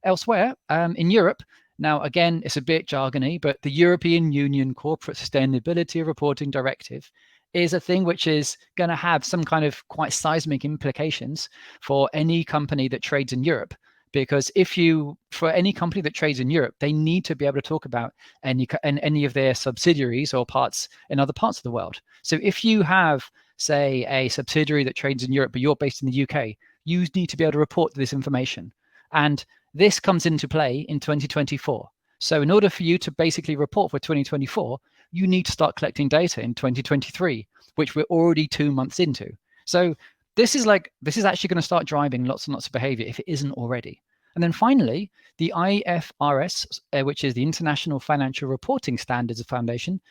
Elsewhere, in Europe, now, again, it's a bit jargony, but the European Union Corporate Sustainability Reporting Directive is a thing which is going to have some kind of quite seismic implications for any company that trades in Europe. Because for any company that trades in Europe, they need to be able to talk about any of their subsidiaries or parts in other parts of the world. So if you have, say, a subsidiary that trades in Europe, but you're based in the UK, you need to be able to report this information. And this comes into play in 2024. So in order for you to basically report for 2024, you need to start collecting data in 2023, which we're already 2 months into. So this is actually going to start driving lots and lots of behavior if it isn't already. And then finally, the IFRS, which is the International Financial Reporting Standards Foundation,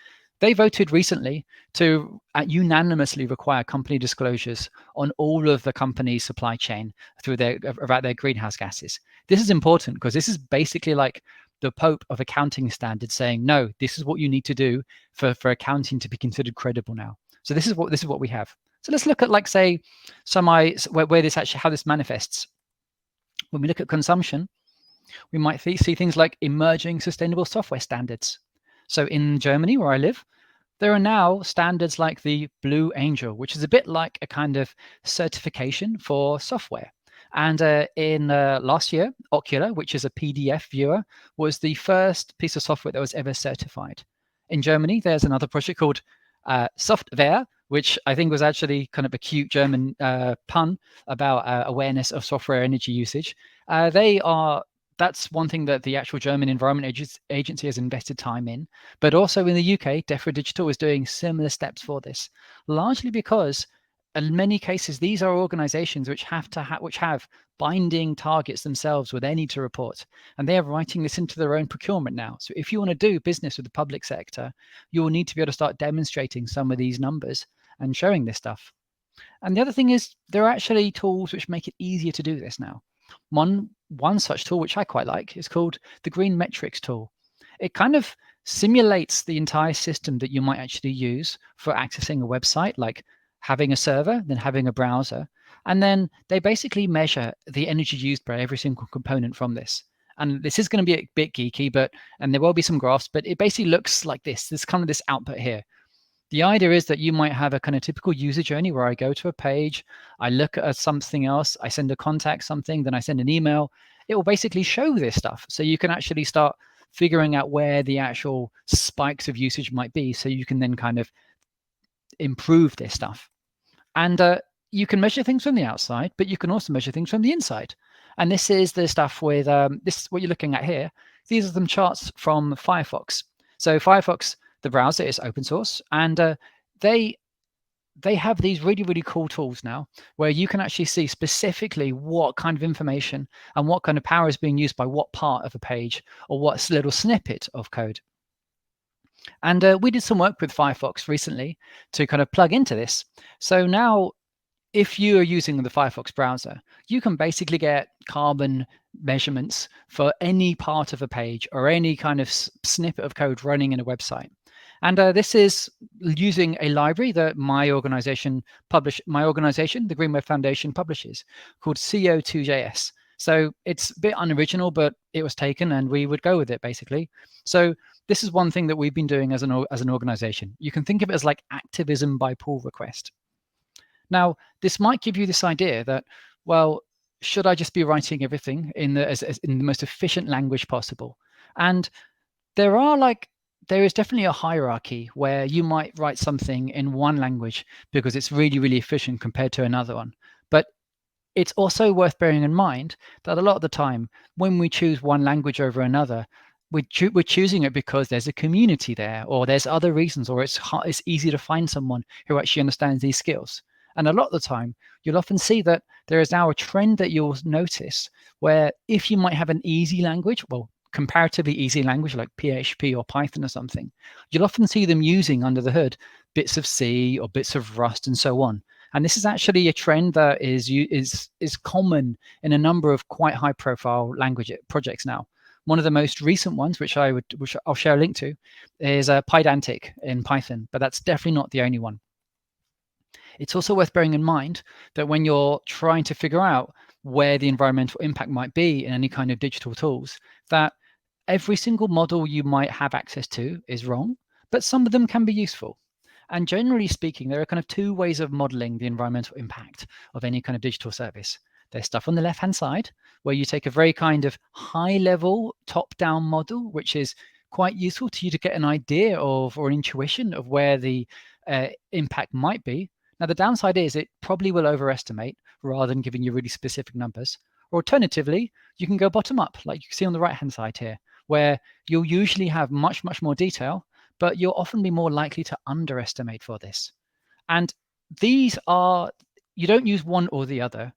they voted recently to unanimously require company disclosures on all of the company's supply chain about their greenhouse gases. This is important because this is basically like the Pope of accounting standards saying, no, this is what you need to do for accounting to be considered credible now. So this is what we have. So let's look at, like, say, where this actually, how this manifests. When we look at consumption, we might see things like emerging sustainable software standards. So in Germany, where I live, there are now standards like the Blue Angel, which is a bit like a kind of certification for software. And in last year, Ocular, which is a PDF viewer, was the first piece of software that was ever certified. In Germany, there's another project called Software, which I think was actually kind of a cute German pun about awareness of software energy usage. That's one thing that the actual German Environment Agency has invested time in. But also in the UK, DEFRA Digital is doing similar steps for this, largely because in many cases, these are organizations which have binding targets themselves where they need to report. And they are writing this into their own procurement now. So if you want to do business with the public sector, you will need to be able to start demonstrating some of these numbers and showing this stuff. And the other thing is, there are actually tools which make it easier to do this now. One such tool, which I quite like, is called the Green Metrics tool. It kind of simulates the entire system that you might actually use for accessing a website, like having a server, then having a browser. And then they basically measure the energy used by every single component from this. And this is going to be a bit geeky, and there will be some graphs, but it basically looks like this. There's kind of this output here. The idea is that you might have a kind of typical user journey where I go to a page, I look at something else, I send a contact something, then I send an email. It will basically show this stuff. So you can actually start figuring out where the actual spikes of usage might be. So you can then kind of improve this stuff. And you can measure things from the outside, but you can also measure things from the inside. And this is the stuff with, this is what you're looking at here. These are some charts from Firefox. So Firefox, the browser, is open source, and they have these really, really cool tools now where you can actually see specifically what kind of information and what kind of power is being used by what part of a page or what little snippet of code. And we did some work with Firefox recently to kind of plug into this. So now, if you are using the Firefox browser, you can basically get carbon measurements for any part of a page or any kind of snippet of code running in a website. And this is using a library that my organization, the Green Web Foundation, publishes, called CO2JS. So it's a bit unoriginal, but it was taken and we would go with it, basically. So this is one thing that we've been doing as an organization. You can think of it as like activism by pull request. Now, this might give you this idea that, well, should I just be writing everything in the most efficient language possible? And there is definitely a hierarchy where you might write something in one language because it's really, really efficient compared to another one. But it's also worth bearing in mind that a lot of the time when we choose one language over another, we're choosing it because there's a community there, or there's other reasons, or it's easy to find someone who actually understands these skills. And a lot of the time, you'll often see that there is now a trend that you'll notice where if you might have an easy language, well, comparatively easy language like PHP or Python or something, you'll often see them using under the hood bits of C or bits of Rust and so on. And this is actually a trend that is common in a number of quite high-profile language projects now. One of the most recent ones, which I'll share a link to, is Pydantic in Python, but that's definitely not the only one. It's also worth bearing in mind that when you're trying to figure out where the environmental impact might be in any kind of digital tools, that every single model you might have access to is wrong, but some of them can be useful. And generally speaking, there are kind of two ways of modeling the environmental impact of any kind of digital service. There's stuff on the left-hand side, where you take a very kind of high-level top-down model, which is quite useful to you to get an idea of, or an intuition of where the impact might be. Now, the downside is it probably will overestimate rather than giving you really specific numbers. Or alternatively, you can go bottom up, like you can see on the right-hand side here, where you'll usually have much, much more detail, but you'll often be more likely to underestimate for this. And these are, you don't use one or the other.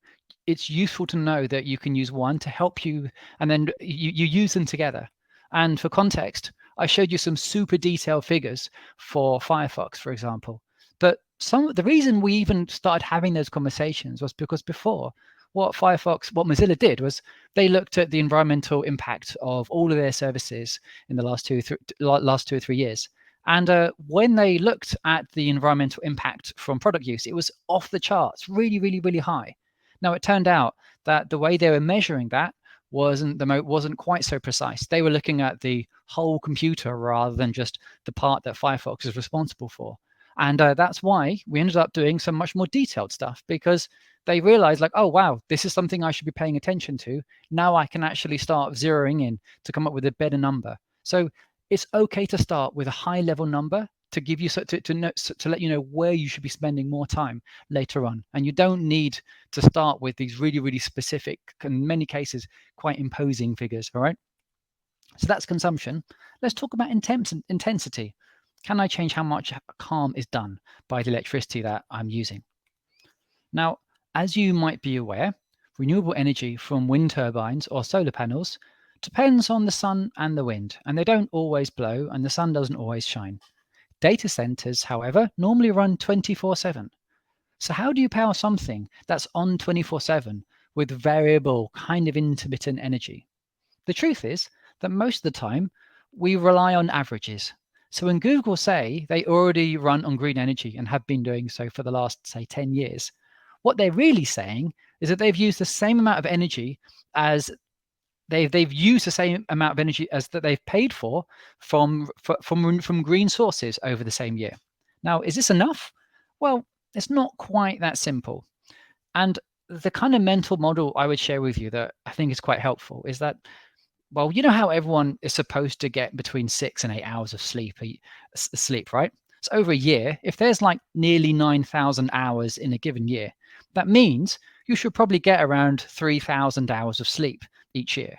It's useful to know that you can use one to help you, and then you use them together. And for context, I showed you some super detailed figures for Firefox, for example. But the reason we even started having those conversations was because before, what Mozilla did was they looked at the environmental impact of all of their services in the last 2 or 3 years. And when they looked at the environmental impact from product use, it was off the charts, really, really, really high. Now, it turned out that the way they were measuring that wasn't quite so precise. They were looking at the whole computer rather than just the part that Firefox is responsible for. And that's why we ended up doing some much more detailed stuff, because they realized, like, oh, wow, this is something I should be paying attention to. Now I can actually start zeroing in to come up with a better number. So it's okay to start with a high level number to give you to let you know where you should be spending more time later on. And you don't need to start with these really, really specific, in many cases, quite imposing figures. All right. So that's consumption. Let's talk about intensity. Can I change how much calm is done by the electricity that I'm using? Now, as you might be aware, renewable energy from wind turbines or solar panels depends on the sun and the wind, and they don't always blow and the sun doesn't always shine. Data centers, however, normally run 24/7. So how do you power something that's on 24/7 with variable, kind of intermittent energy? The truth is that most of the time we rely on averages. So when Google say they already run on green energy and have been doing so for the last, say, 10 years, what they're really saying is that they've used the same amount of energy as they've used the same amount of energy as that they've paid for from green sources over the same year. Now, is this enough? Well, it's not quite that simple. And the kind of mental model I would share with you that I think is quite helpful is that, well, you know how everyone is supposed to get between 6 and 8 hours of sleep, right? So over a year, if there's like nearly 9,000 hours in a given year, that means you should probably get around 3,000 hours of sleep each year.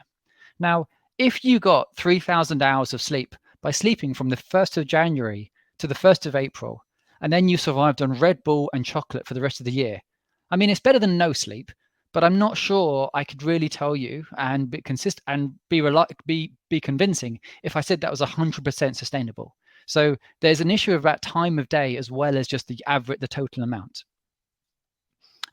Now, if you got 3,000 hours of sleep by sleeping from the 1st of January to the 1st of April, and then you survived on Red Bull and chocolate for the rest of the year, I mean, it's better than no sleep, but I'm not sure I could really tell you and be consistent and be convincing if I said that was 100% sustainable. So there's an issue about time of day as well as just the total amount.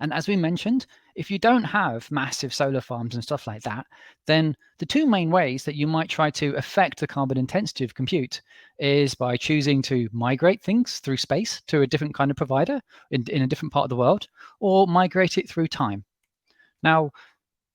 And as we mentioned, if you don't have massive solar farms and stuff like that, then the two main ways that you might try to affect the carbon intensity of compute is by choosing to migrate things through space to a different kind of provider in a different part of the world, or migrate it through time. Now,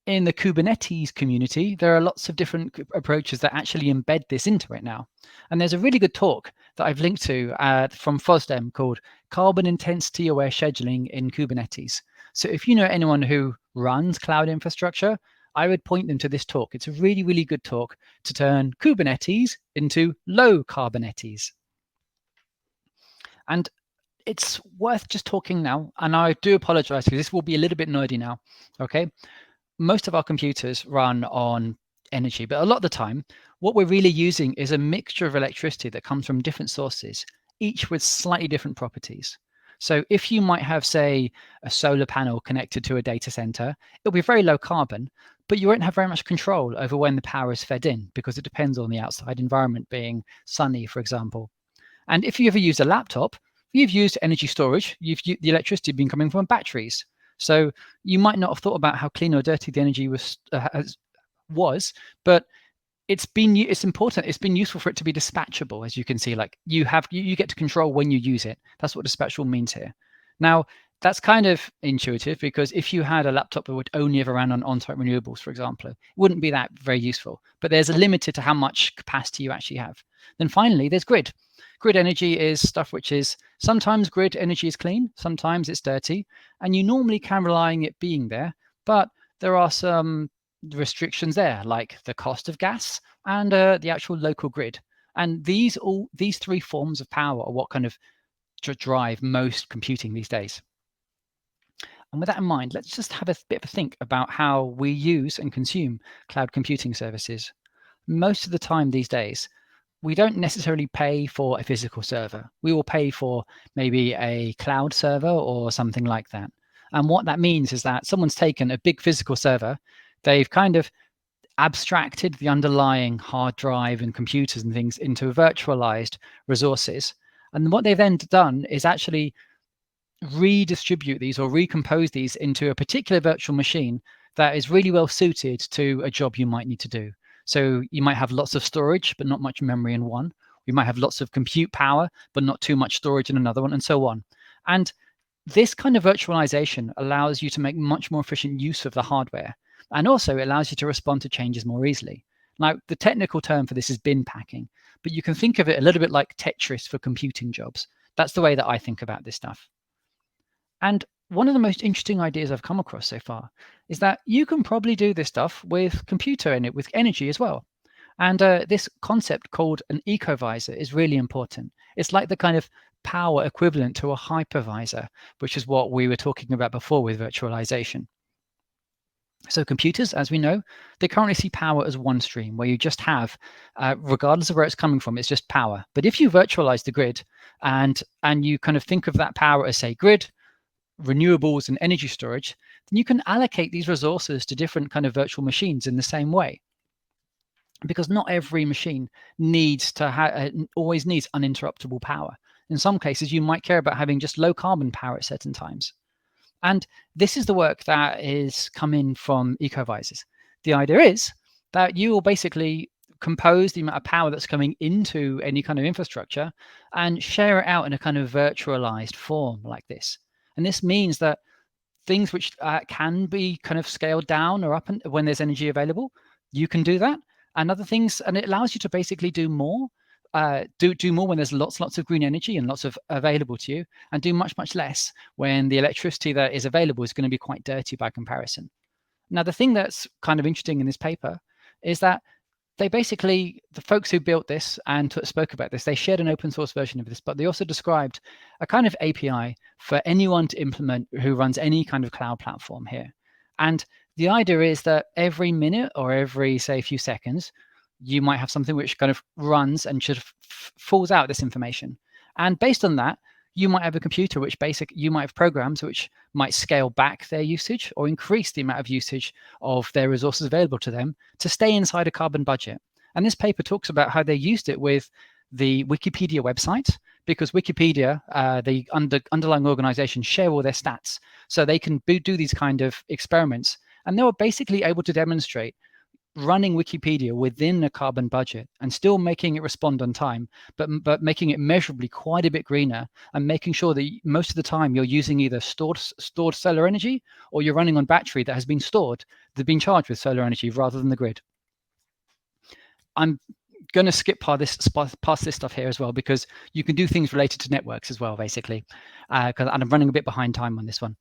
in the Kubernetes community, there are lots of different approaches that actually embed this into it now. And there's a really good talk that I've linked to from FOSDEM called Carbon Intensity Aware Scheduling in Kubernetes. So if you know anyone who runs cloud infrastructure, I would point them to this talk. It's a really, really good talk to turn Kubernetes into low Carbonetes. And it's worth just talking now. And I do apologize because this will be a little bit nerdy now. Okay. Most of our computers run on energy, but a lot of the time, what we're really using is a mixture of electricity that comes from different sources, each with slightly different properties. So if you might have, say, a solar panel connected to a data center, it'll be very low carbon, but you won't have very much control over when the power is fed in because it depends on the outside environment being sunny, for example. And if you ever use a laptop, you've used energy storage, the electricity been coming from batteries. So you might not have thought about how clean or dirty the energy was, but it's important. It's been useful for it to be dispatchable, as you can see. Like you get to control when you use it. That's what dispatchable means here. Now that's kind of intuitive because if you had a laptop that would only ever run on on-site renewables, for example, it wouldn't be that very useful. But there's a limit to how much capacity you actually have. Then finally, there's grid. Grid energy is stuff which is sometimes grid energy is clean, sometimes it's dirty, and you normally can rely on it being there, but there are some restrictions there, like the cost of gas and the actual local grid. And these three forms of power are what kind of drive most computing these days. And with that in mind, let's just have a bit of a think about how we use and consume cloud computing services. Most of the time these days, we don't necessarily pay for a physical server. We will pay for maybe a cloud server or something like that. And what that means is that someone's taken a big physical server, they've kind of abstracted the underlying hard drive and computers and things into virtualized resources. And what they've then done is actually redistribute these or recompose these into a particular virtual machine that is really well suited to a job you might need to do. So you might have lots of storage, but not much memory in one. You might have lots of compute power, but not too much storage in another one, and so on. And this kind of virtualization allows you to make much more efficient use of the hardware. And also it allows you to respond to changes more easily. Now, the technical term for this is bin packing, but you can think of it a little bit like Tetris for computing jobs. That's the way that I think about this stuff. And one of the most interesting ideas I've come across so far is that you can probably do this stuff with computer in it, with energy as well. And this concept called an ecovisor is really important. It's like the kind of power equivalent to a hypervisor, which is what we were talking about before with virtualization. So computers, as we know, they currently see power as one stream where you just have, regardless of where it's coming from, it's just power. But if you virtualize the grid and you kind of think of that power as, say, grid, renewables and energy storage, then you can allocate these resources to different kind of virtual machines in the same way. Because not every machine needs to always needs uninterruptible power. In some cases, you might care about having just low carbon power at certain times. And this is the work that is coming from ecovisors. The idea is that you will basically compose the amount of power that's coming into any kind of infrastructure and share it out in a kind of virtualized form like this. And this means that things which can be kind of scaled down or up when there's energy available, you can do that. And other things, and it allows you to basically do more, do more when there's lots of green energy and lots of available to you, and do much less when the electricity that is available is going to be quite dirty by comparison. Now, the thing that's kind of interesting in this paper is that they basically, the folks who built this and spoke about this, they shared an open source version of this, but they also described a kind of API for anyone to implement who runs any kind of cloud platform here. And the idea is that every minute or every, say, few seconds, you might have something which kind of runs and sort of falls out this information. And based on that, you might have a computer which you might have programs which might scale back their usage or increase the amount of usage of their resources available to them to stay inside a carbon budget. And this paper talks about how they used it with the Wikipedia website, because Wikipedia, the underlying organization, share all their stats. So they can do these kind of experiments. And they were basically able to demonstrate running Wikipedia within a carbon budget and still making it respond on time, but making it measurably quite a bit greener, and making sure that most of the time you're using either stored solar energy or you're running on battery that has been stored, that's been charged with solar energy rather than the grid. I'm going to skip past this stuff here as well, because you can do things related to networks as well, basically, and I'm running a bit behind time on this one.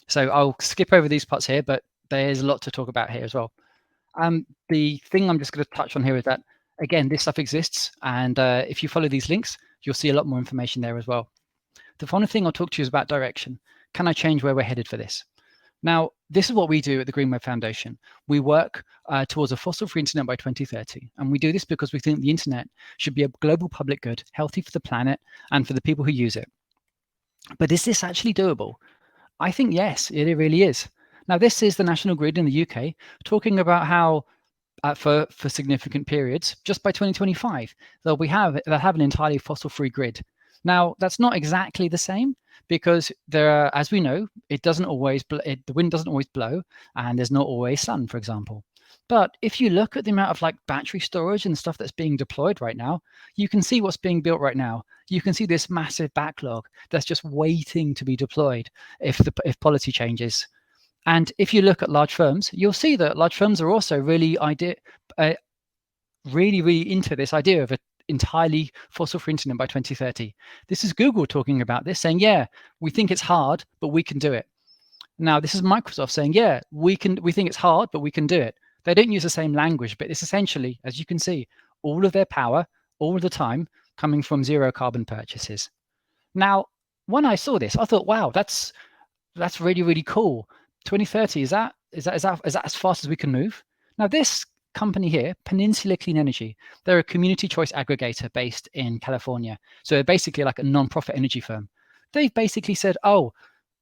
So I'll skip over these parts here, but there's a lot to talk about here as well. The thing I'm just going to touch on here is that, again, this stuff exists. And if you follow these links, you'll see a lot more information there as well. The final thing I'll talk to you is about direction. Can I change where we're headed for this? Now, this is what we do at the Green Web Foundation. We work towards a fossil-free internet by 2030. And we do this because we think the internet should be a global public good, healthy for the planet and for the people who use it. But is this actually doable? I think yes, it really is. Now, this is the National Grid in the UK talking about how for significant periods, just by 2025, they'll have an entirely fossil-free grid. Now, that's not exactly the same, because there are, as we know, the wind doesn't always blow, and there's not always sun, for example. But if you look at the amount of battery storage and stuff that's being deployed right now, you can see what's being built right now. You can see this massive backlog that's just waiting to be deployed if policy changes. And if you look at large firms, you'll see that large firms are also really into this idea of an entirely fossil-free internet by 2030. This is Google talking about this, saying, yeah, we think it's hard, but we can do it. Now, this is Microsoft saying, yeah, we think it's hard, but we can do it. They don't use the same language, but it's essentially, as you can see, all of their power, all of the time, coming from zero carbon purchases. Now, when I saw this, I thought, wow, that's really, really cool. 2030, is that as fast as we can move? Now, this company here, Peninsula Clean Energy, they're a community choice aggregator based in California. So they're basically like a non-profit energy firm. They've basically said, oh,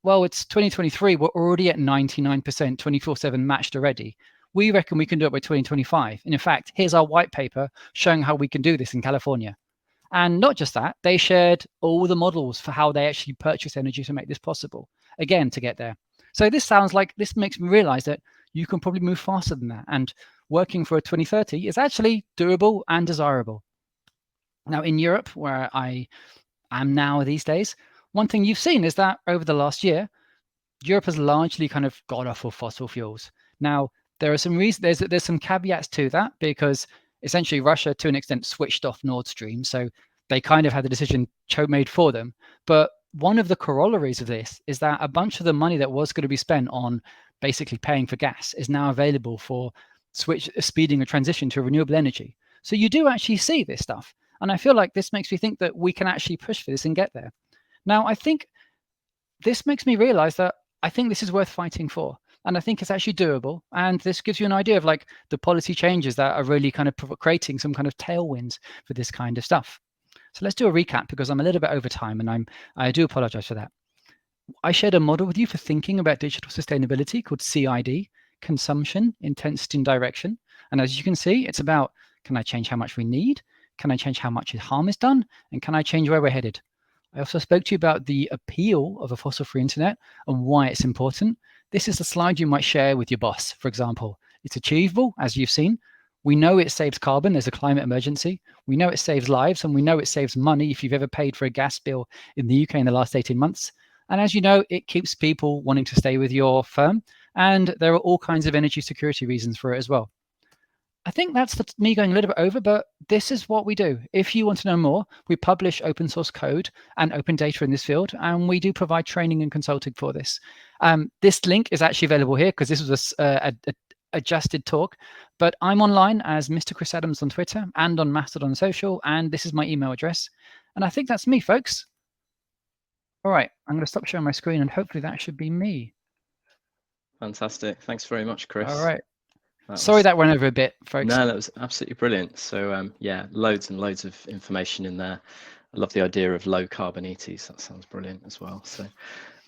well, it's 2023, we're already at 99% 24/7 matched already. We reckon we can do it by 2025. And in fact, here's our white paper showing how we can do this in California. And not just that, they shared all the models for how they actually purchase energy to make this possible, again, to get there. So this makes me realize that you can probably move faster than that. And working for a 2030 is actually doable and desirable. Now, in Europe, where I am now these days, one thing you've seen is that over the last year, Europe has largely kind of got off of fossil fuels. Now, there are some reasons, there's some caveats to that, because essentially Russia, to an extent, switched off Nord Stream. So they kind of had the decision made for them. But one of the corollaries of this is that a bunch of the money that was going to be spent on basically paying for gas is now available for speeding a transition to renewable energy. So you do actually see this stuff. And I feel like this makes me think that we can actually push for this and get there. Now, I think this makes me realize that I think this is worth fighting for. And I think it's actually doable. And this gives you an idea of like the policy changes that are really kind of creating some kind of tailwinds for this kind of stuff. So let's do a recap, because I'm a little bit over time and I do apologize for that. I shared a model with you for thinking about digital sustainability called CID, consumption, intensity, and direction. And as you can see, it's about, can I change how much we need? Can I change how much harm is done? And can I change where we're headed? I also spoke to you about the appeal of a fossil-free internet and why it's important. This is the slide you might share with your boss, for example. It's achievable, as you've seen. We know it saves carbon. There's a climate emergency. We know it saves lives, and we know it saves money if you've ever paid for a gas bill in the UK in the last 18 months. And as you know, it keeps people wanting to stay with your firm. And there are all kinds of energy security reasons for it as well. I think that's me going a little bit over, but this is what we do. If you want to know more, we publish open source code and open data in this field, and we do provide training and consulting for this. This link is actually available here because this was a adjusted talk, but I'm online as Mr. Chris Adams on Twitter and on Mastodon Social, and this is my email address. And I think that's me, folks. All right, I'm going to stop sharing my screen, and hopefully that should be me. Fantastic. Thanks very much, Chris. All right. Sorry that went over a bit, folks. No, that was absolutely brilliant. So yeah, loads and loads of information in there. I love the idea of low carbon ETs. That sounds brilliant as well. So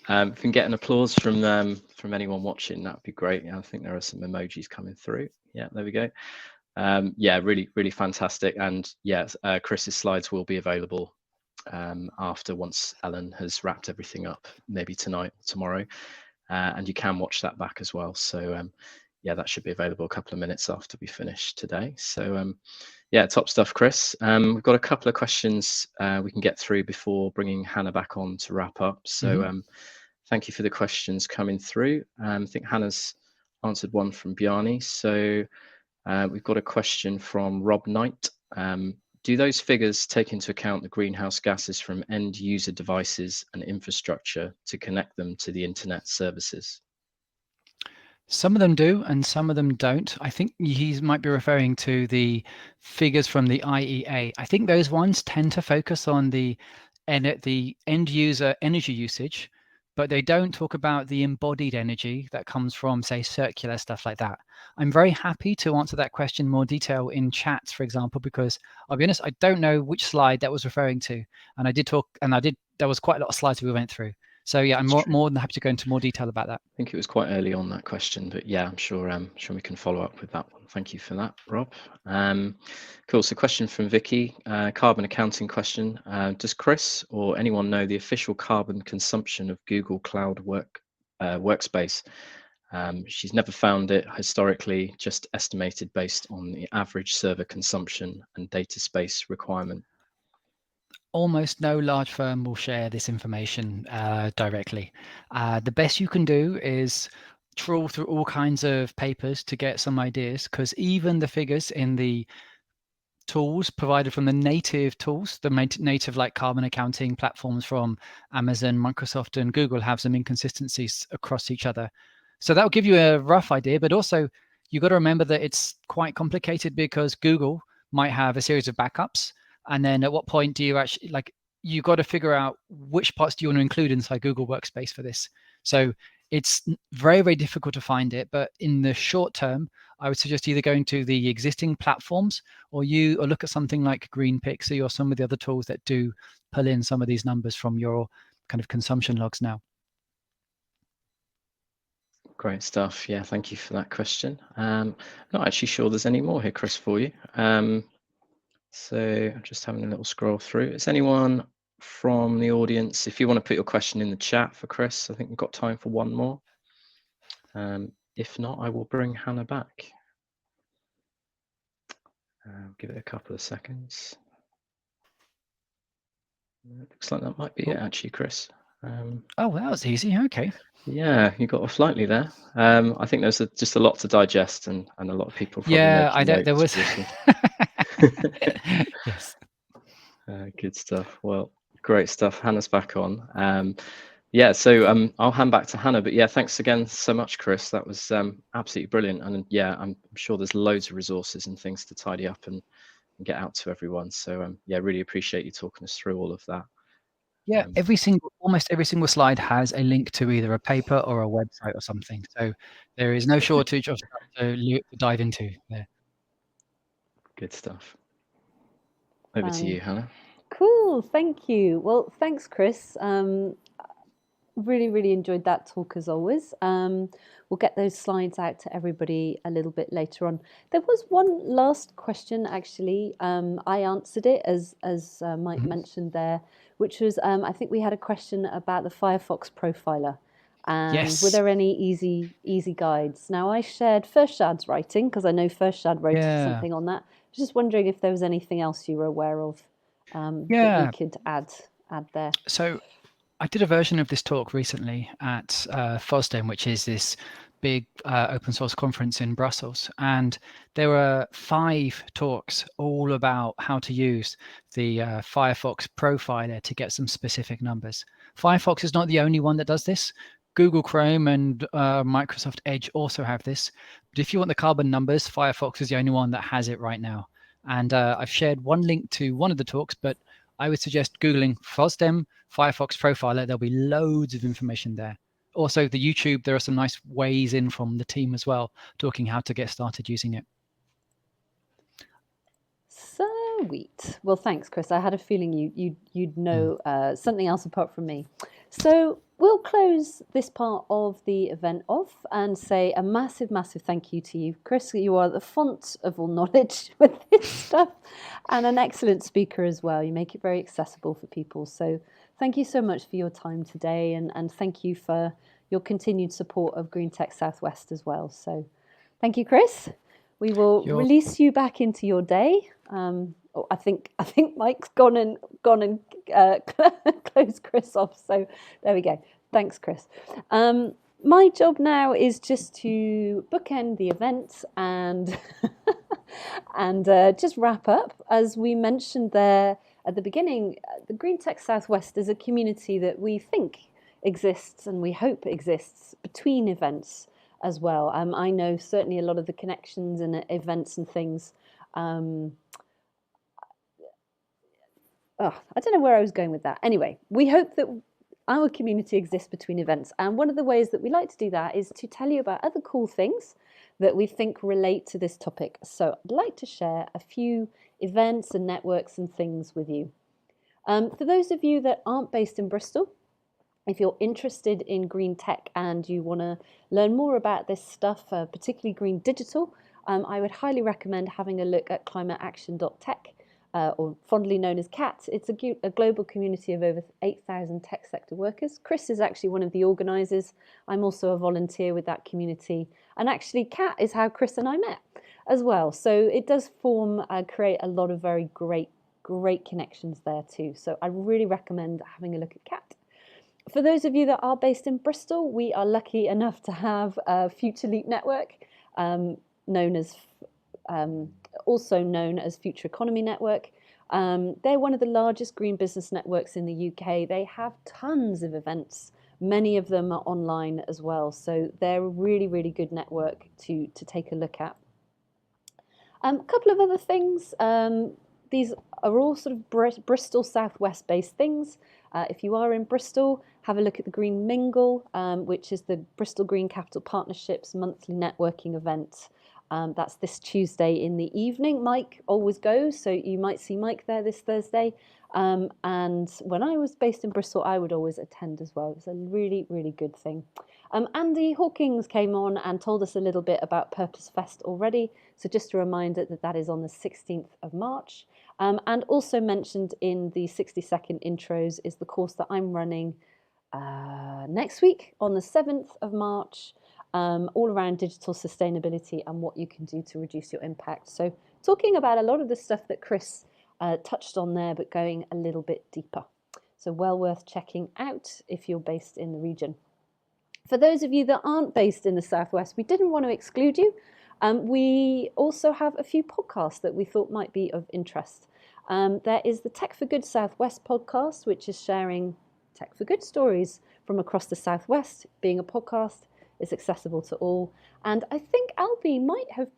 if we can get an applause from anyone watching, that would be great. I think there are some emojis coming through. Yeah, there we go. Yeah, really, really fantastic. And yeah, Chris's slides will be available after, once Ellen has wrapped everything up, maybe tonight or tomorrow. And you can watch that back as well. So yeah, that should be available a couple of minutes after we finish today. So yeah, top stuff, Chris. We've got a couple of questions we can get through before bringing Hannah back on to wrap up. So thank you for the questions coming through. I think Hannah's answered one from Bjarni. So we've got a question from Rob Knight. Do those figures take into account the greenhouse gases from end user devices and infrastructure to connect them to the internet services? Some of them do, and some of them don't. I think he might be referring to the figures from the IEA. I think those ones tend to focus on the end user energy usage, but they don't talk about the embodied energy that comes from, say, circular stuff like that. I'm very happy to answer that question in more detail in chats, for example, because I'll be honest, I don't know which slide that was referring to. And there was quite a lot of slides we went through. So yeah, I'm more than happy to go into more detail about that. I think it was quite early on, that question, but yeah, I'm sure we can follow up with that one. Thank you for that, Rob. Cool. So question from Vicky, carbon accounting question. Does Chris or anyone know the official carbon consumption of Google Cloud Workspace? She's never found it historically, just estimated based on the average server consumption and data space requirement. Almost no large firm will share this information directly. The best you can do is trawl through all kinds of papers to get some ideas, because even the figures in the tools provided from the native tools, the native like carbon accounting platforms from Amazon, Microsoft, and Google have some inconsistencies across each other. So that'll give you a rough idea, but also you've got to remember that it's quite complicated because Google might have a series of backups. And then at what point do you actually, you got to figure out which parts do you want to include inside Google Workspace for this. So it's very, very difficult to find it. But in the short term, I would suggest either going to the existing platforms or look at something like Green Pixie or some of the other tools that do pull in some of these numbers from your kind of consumption logs now. Great stuff. Yeah, thank you for that question. Not actually sure there's any more here, Chris, for you. So I'm just having a little scroll through. Is anyone from the audience, if you want to put your question in the chat for Chris, I think we've got time for one more. If not, I will bring Hannah back. Give it a couple of seconds. Looks like that might be it, actually, Chris. Oh, that was easy. Okay. Yeah, you got off lightly there. I think there's just a lot to digest, and a lot of people probably Yeah, I making don't. There notes. was. Yes. Good stuff. Well, great stuff. Hannah's back on. Yeah, so I'll hand back to Hannah. But yeah, thanks again so much, Chris. That was absolutely brilliant. And yeah, I'm sure there's loads of resources and things to tidy up and get out to everyone. So yeah, really appreciate you talking us through all of that. Yeah, almost every single slide has a link to either a paper or a website or something. So there is no shortage of stuff to dive into there. Good stuff. Over to you, Hannah. Cool, thank you. Well, thanks, Chris. Really, really enjoyed that talk as always. We'll get those slides out to everybody a little bit later on. There was one last question, actually. I answered it as Mike mentioned there, which was I think we had a question about the Firefox profiler. And Yes. were there any easy guides? Now, I shared Fershad's writing because I know Fershad wrote something on that. I was just wondering if there was anything else you were aware of that we could add there. So I did a version of this talk recently at FOSDEM, which is this big open source conference in Brussels. And there were 5 talks all about how to use the Firefox profiler to get some specific numbers. Firefox is not the only one that does this. Google Chrome and Microsoft Edge also have this. But if you want the carbon numbers, Firefox is the only one that has it right now. And I've shared one link to one of the talks, but I would suggest Googling FOSDEM Firefox profiler. There'll be loads of information there. Also, the YouTube, there are some nice ways in from the team as well, talking how to get started using it. Sweet. Well, thanks, Chris. I had a feeling you'd know something else apart from me. So we'll close this part of the event off and say a massive, massive thank you to you, Chris. You are the font of all knowledge with this stuff and an excellent speaker as well. You make it very accessible for people. So thank you so much for your time today, and thank you for your continued support of Green Tech Southwest as well. So thank you, Chris. We will release you back into your day. I think Mike's gone and closed Chris off. So there we go. Thanks, Chris. My job now is just to bookend the event and just wrap up. As we mentioned there at the beginning, the Green Tech Southwest is a community that we think exists and we hope exists between events as well. I know certainly a lot of the connections and events and things. I don't know where I was going with that. Anyway, we hope that our community exists between events. And one of the ways that we like to do that is to tell you about other cool things that we think relate to this topic. So I'd like to share a few events and networks and things with you. For those of you that aren't based in Bristol, if you're interested in green tech and you want to learn more about this stuff, particularly green digital, I would highly recommend having a look at climateaction.tech. Or fondly known as CAT. It's a global community of over 8,000 tech sector workers. Chris is actually one of the organisers. I'm also a volunteer with that community. And actually CAT is how Chris and I met as well. So it does create a lot of very great connections there too. So I really recommend having a look at CAT. For those of you that are based in Bristol, we are lucky enough to have a Future Leap Network, also known as Future Economy Network. They're one of the largest green business networks in the UK. They have tons of events. Many of them are online as well. So they're a really, really good network to take a look at. A couple of other things. These are all sort of Bristol Southwest based things. If you are in Bristol, have a look at the Green Mingle, which is the Bristol Green Capital Partnerships monthly networking event. That's this Tuesday in the evening. Mike always goes, so you might see Mike there this Thursday. And when I was based in Bristol, I would always attend as well. It was a really, really good thing. Andy Hawkins came on and told us a little bit about Purpose Fest already. So just a reminder that that is on the 16th of March. And also mentioned in the 60-second intros is the course that I'm running next week on the 7th of March, all around digital sustainability and what you can do to reduce your impact. So talking about a lot of the stuff that Chris touched on there, but going a little bit deeper. So well worth checking out if you're based in the region. For those of you that aren't based in the Southwest, we didn't want to exclude you. We also have a few podcasts that we thought might be of interest. There is the Tech for Good Southwest podcast, which is sharing Tech for Good stories from across the Southwest. Being a podcast, is accessible to all. And I think Albie might have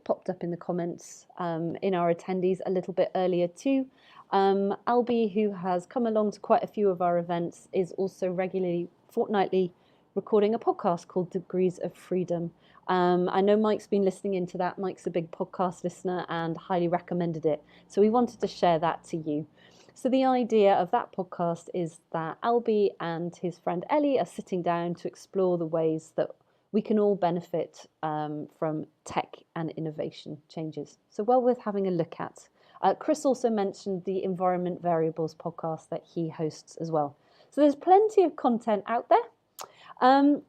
popped up in the comments in our attendees a little bit earlier too. Albie, who has come along to quite a few of our events, is also regularly, fortnightly, recording a podcast called Degrees of Freedom. I know Mike's been listening into that. Mike's a big podcast listener and highly recommended it. So we wanted to share that to you. So the idea of that podcast is that Albie and his friend Ellie are sitting down to explore the ways that we can all benefit from tech and innovation changes. So well worth having a look at. Chris also mentioned the Environment Variables podcast that he hosts as well. So there's plenty of content out there.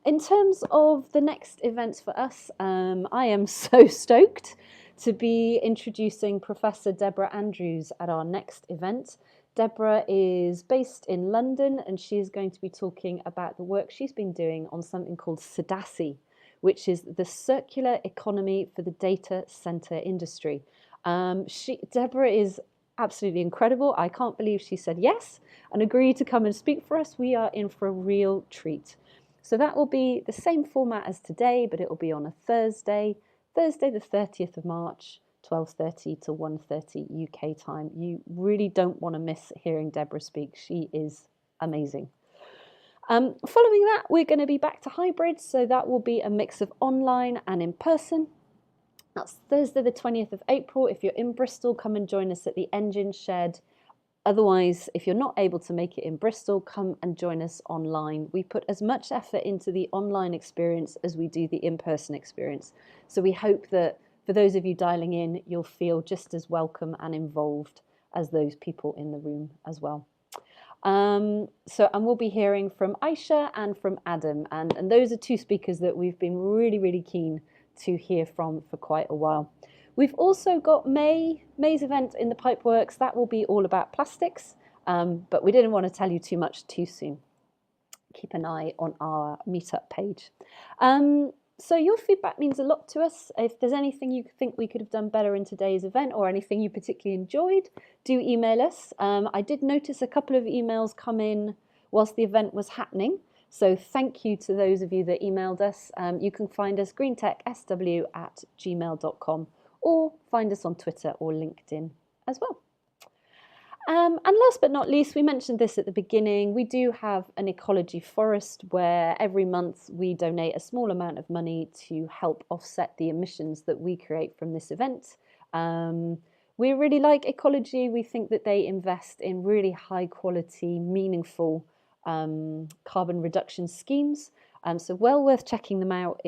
In terms of the next events for us, I am so stoked to be introducing Professor Deborah Andrews at our next event. Deborah is based in London and she's going to be talking about the work she's been doing on something called SEDACI, which is the circular economy for the data center industry. Deborah is absolutely incredible. I can't believe she said yes and agreed to come and speak for us. We are in for a real treat. So that will be the same format as today, but it will be on a Thursday the 30th of March, 12:30 to 1:30 UK time. You really don't want to miss hearing Deborah speak. She is amazing. Following that, we're going to be back to hybrid. So that will be a mix of online and in person. That's Thursday the 20th of April. If you're in Bristol, come and join us at the Engine Shed. Otherwise, if you're not able to make it in Bristol, come and join us online. We put as much effort into the online experience as we do the in-person experience. So we hope that for those of you dialing in, you'll feel just as welcome and involved as those people in the room as well. And we'll be hearing from Aisha and from Adam. And those are two speakers that we've been really, really keen to hear from for quite a while. We've also got May's event in the Pipeworks. That will be all about plastics, but we didn't want to tell you too much too soon. Keep an eye on our meetup page. So your feedback means a lot to us. If there's anything you think we could have done better in today's event or anything you particularly enjoyed, do email us. I did notice a couple of emails come in whilst the event was happening. So thank you to those of you that emailed us. You can find us greentechsw@gmail.com. or find us on Twitter or LinkedIn as well. And last but not least, we mentioned this at the beginning, we do have an ecology forest where every month we donate a small amount of money to help offset the emissions that we create from this event. We really like ecology. We think that they invest in really high quality, meaningful carbon reduction schemes. So well worth checking them out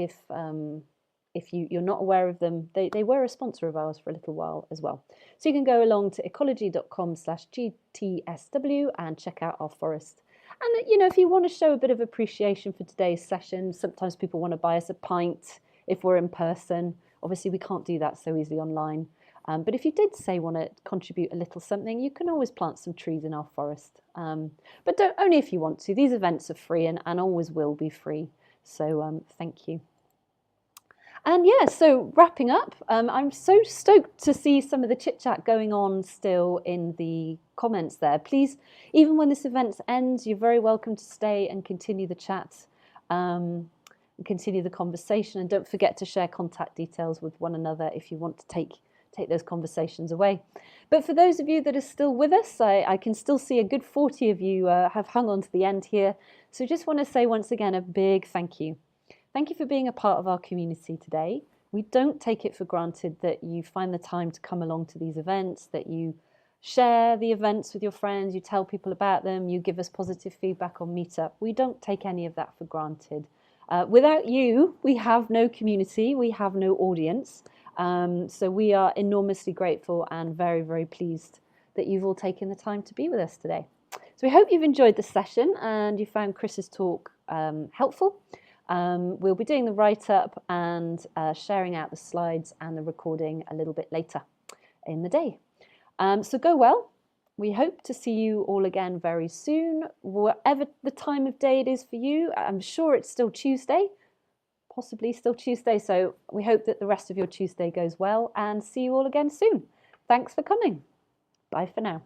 if you're not aware of them. They were a sponsor of ours for a little while as well. So you can go along to ecology.com/GTSW and check out our forest. And if you want to show a bit of appreciation for today's session, sometimes people want to buy us a pint if we're in person. Obviously we can't do that so easily online. But if you did want to contribute a little something, you can always plant some trees in our forest. But only if you want to. These events are free and always will be free. So thank you. And yeah, so wrapping up, I'm so stoked to see some of the chit chat going on still in the comments there. Please, even when this event ends, you're very welcome to stay and continue the chat, and continue the conversation. And don't forget to share contact details with one another if you want to take those conversations away. But for those of you that are still with us, I can still see a good 40 of you have hung on to the end here. So just want to say once again a big thank you. Thank you for being a part of our community today. We don't take it for granted that you find the time to come along to these events, that you share the events with your friends, you tell people about them, you give us positive feedback on Meetup. We don't take any of that for granted. Without you, we have no community, we have no audience. So we are enormously grateful and very, very pleased that you've all taken the time to be with us today. So we hope you've enjoyed the session and you found Chris's talk helpful. We'll be doing the write-up and sharing out the slides and the recording a little bit later in the day. So go well. We hope to see you all again very soon, whatever the time of day it is for you. I'm sure it's still Tuesday, possibly still Tuesday. So we hope that the rest of your Tuesday goes well and see you all again soon. Thanks for coming. Bye for now.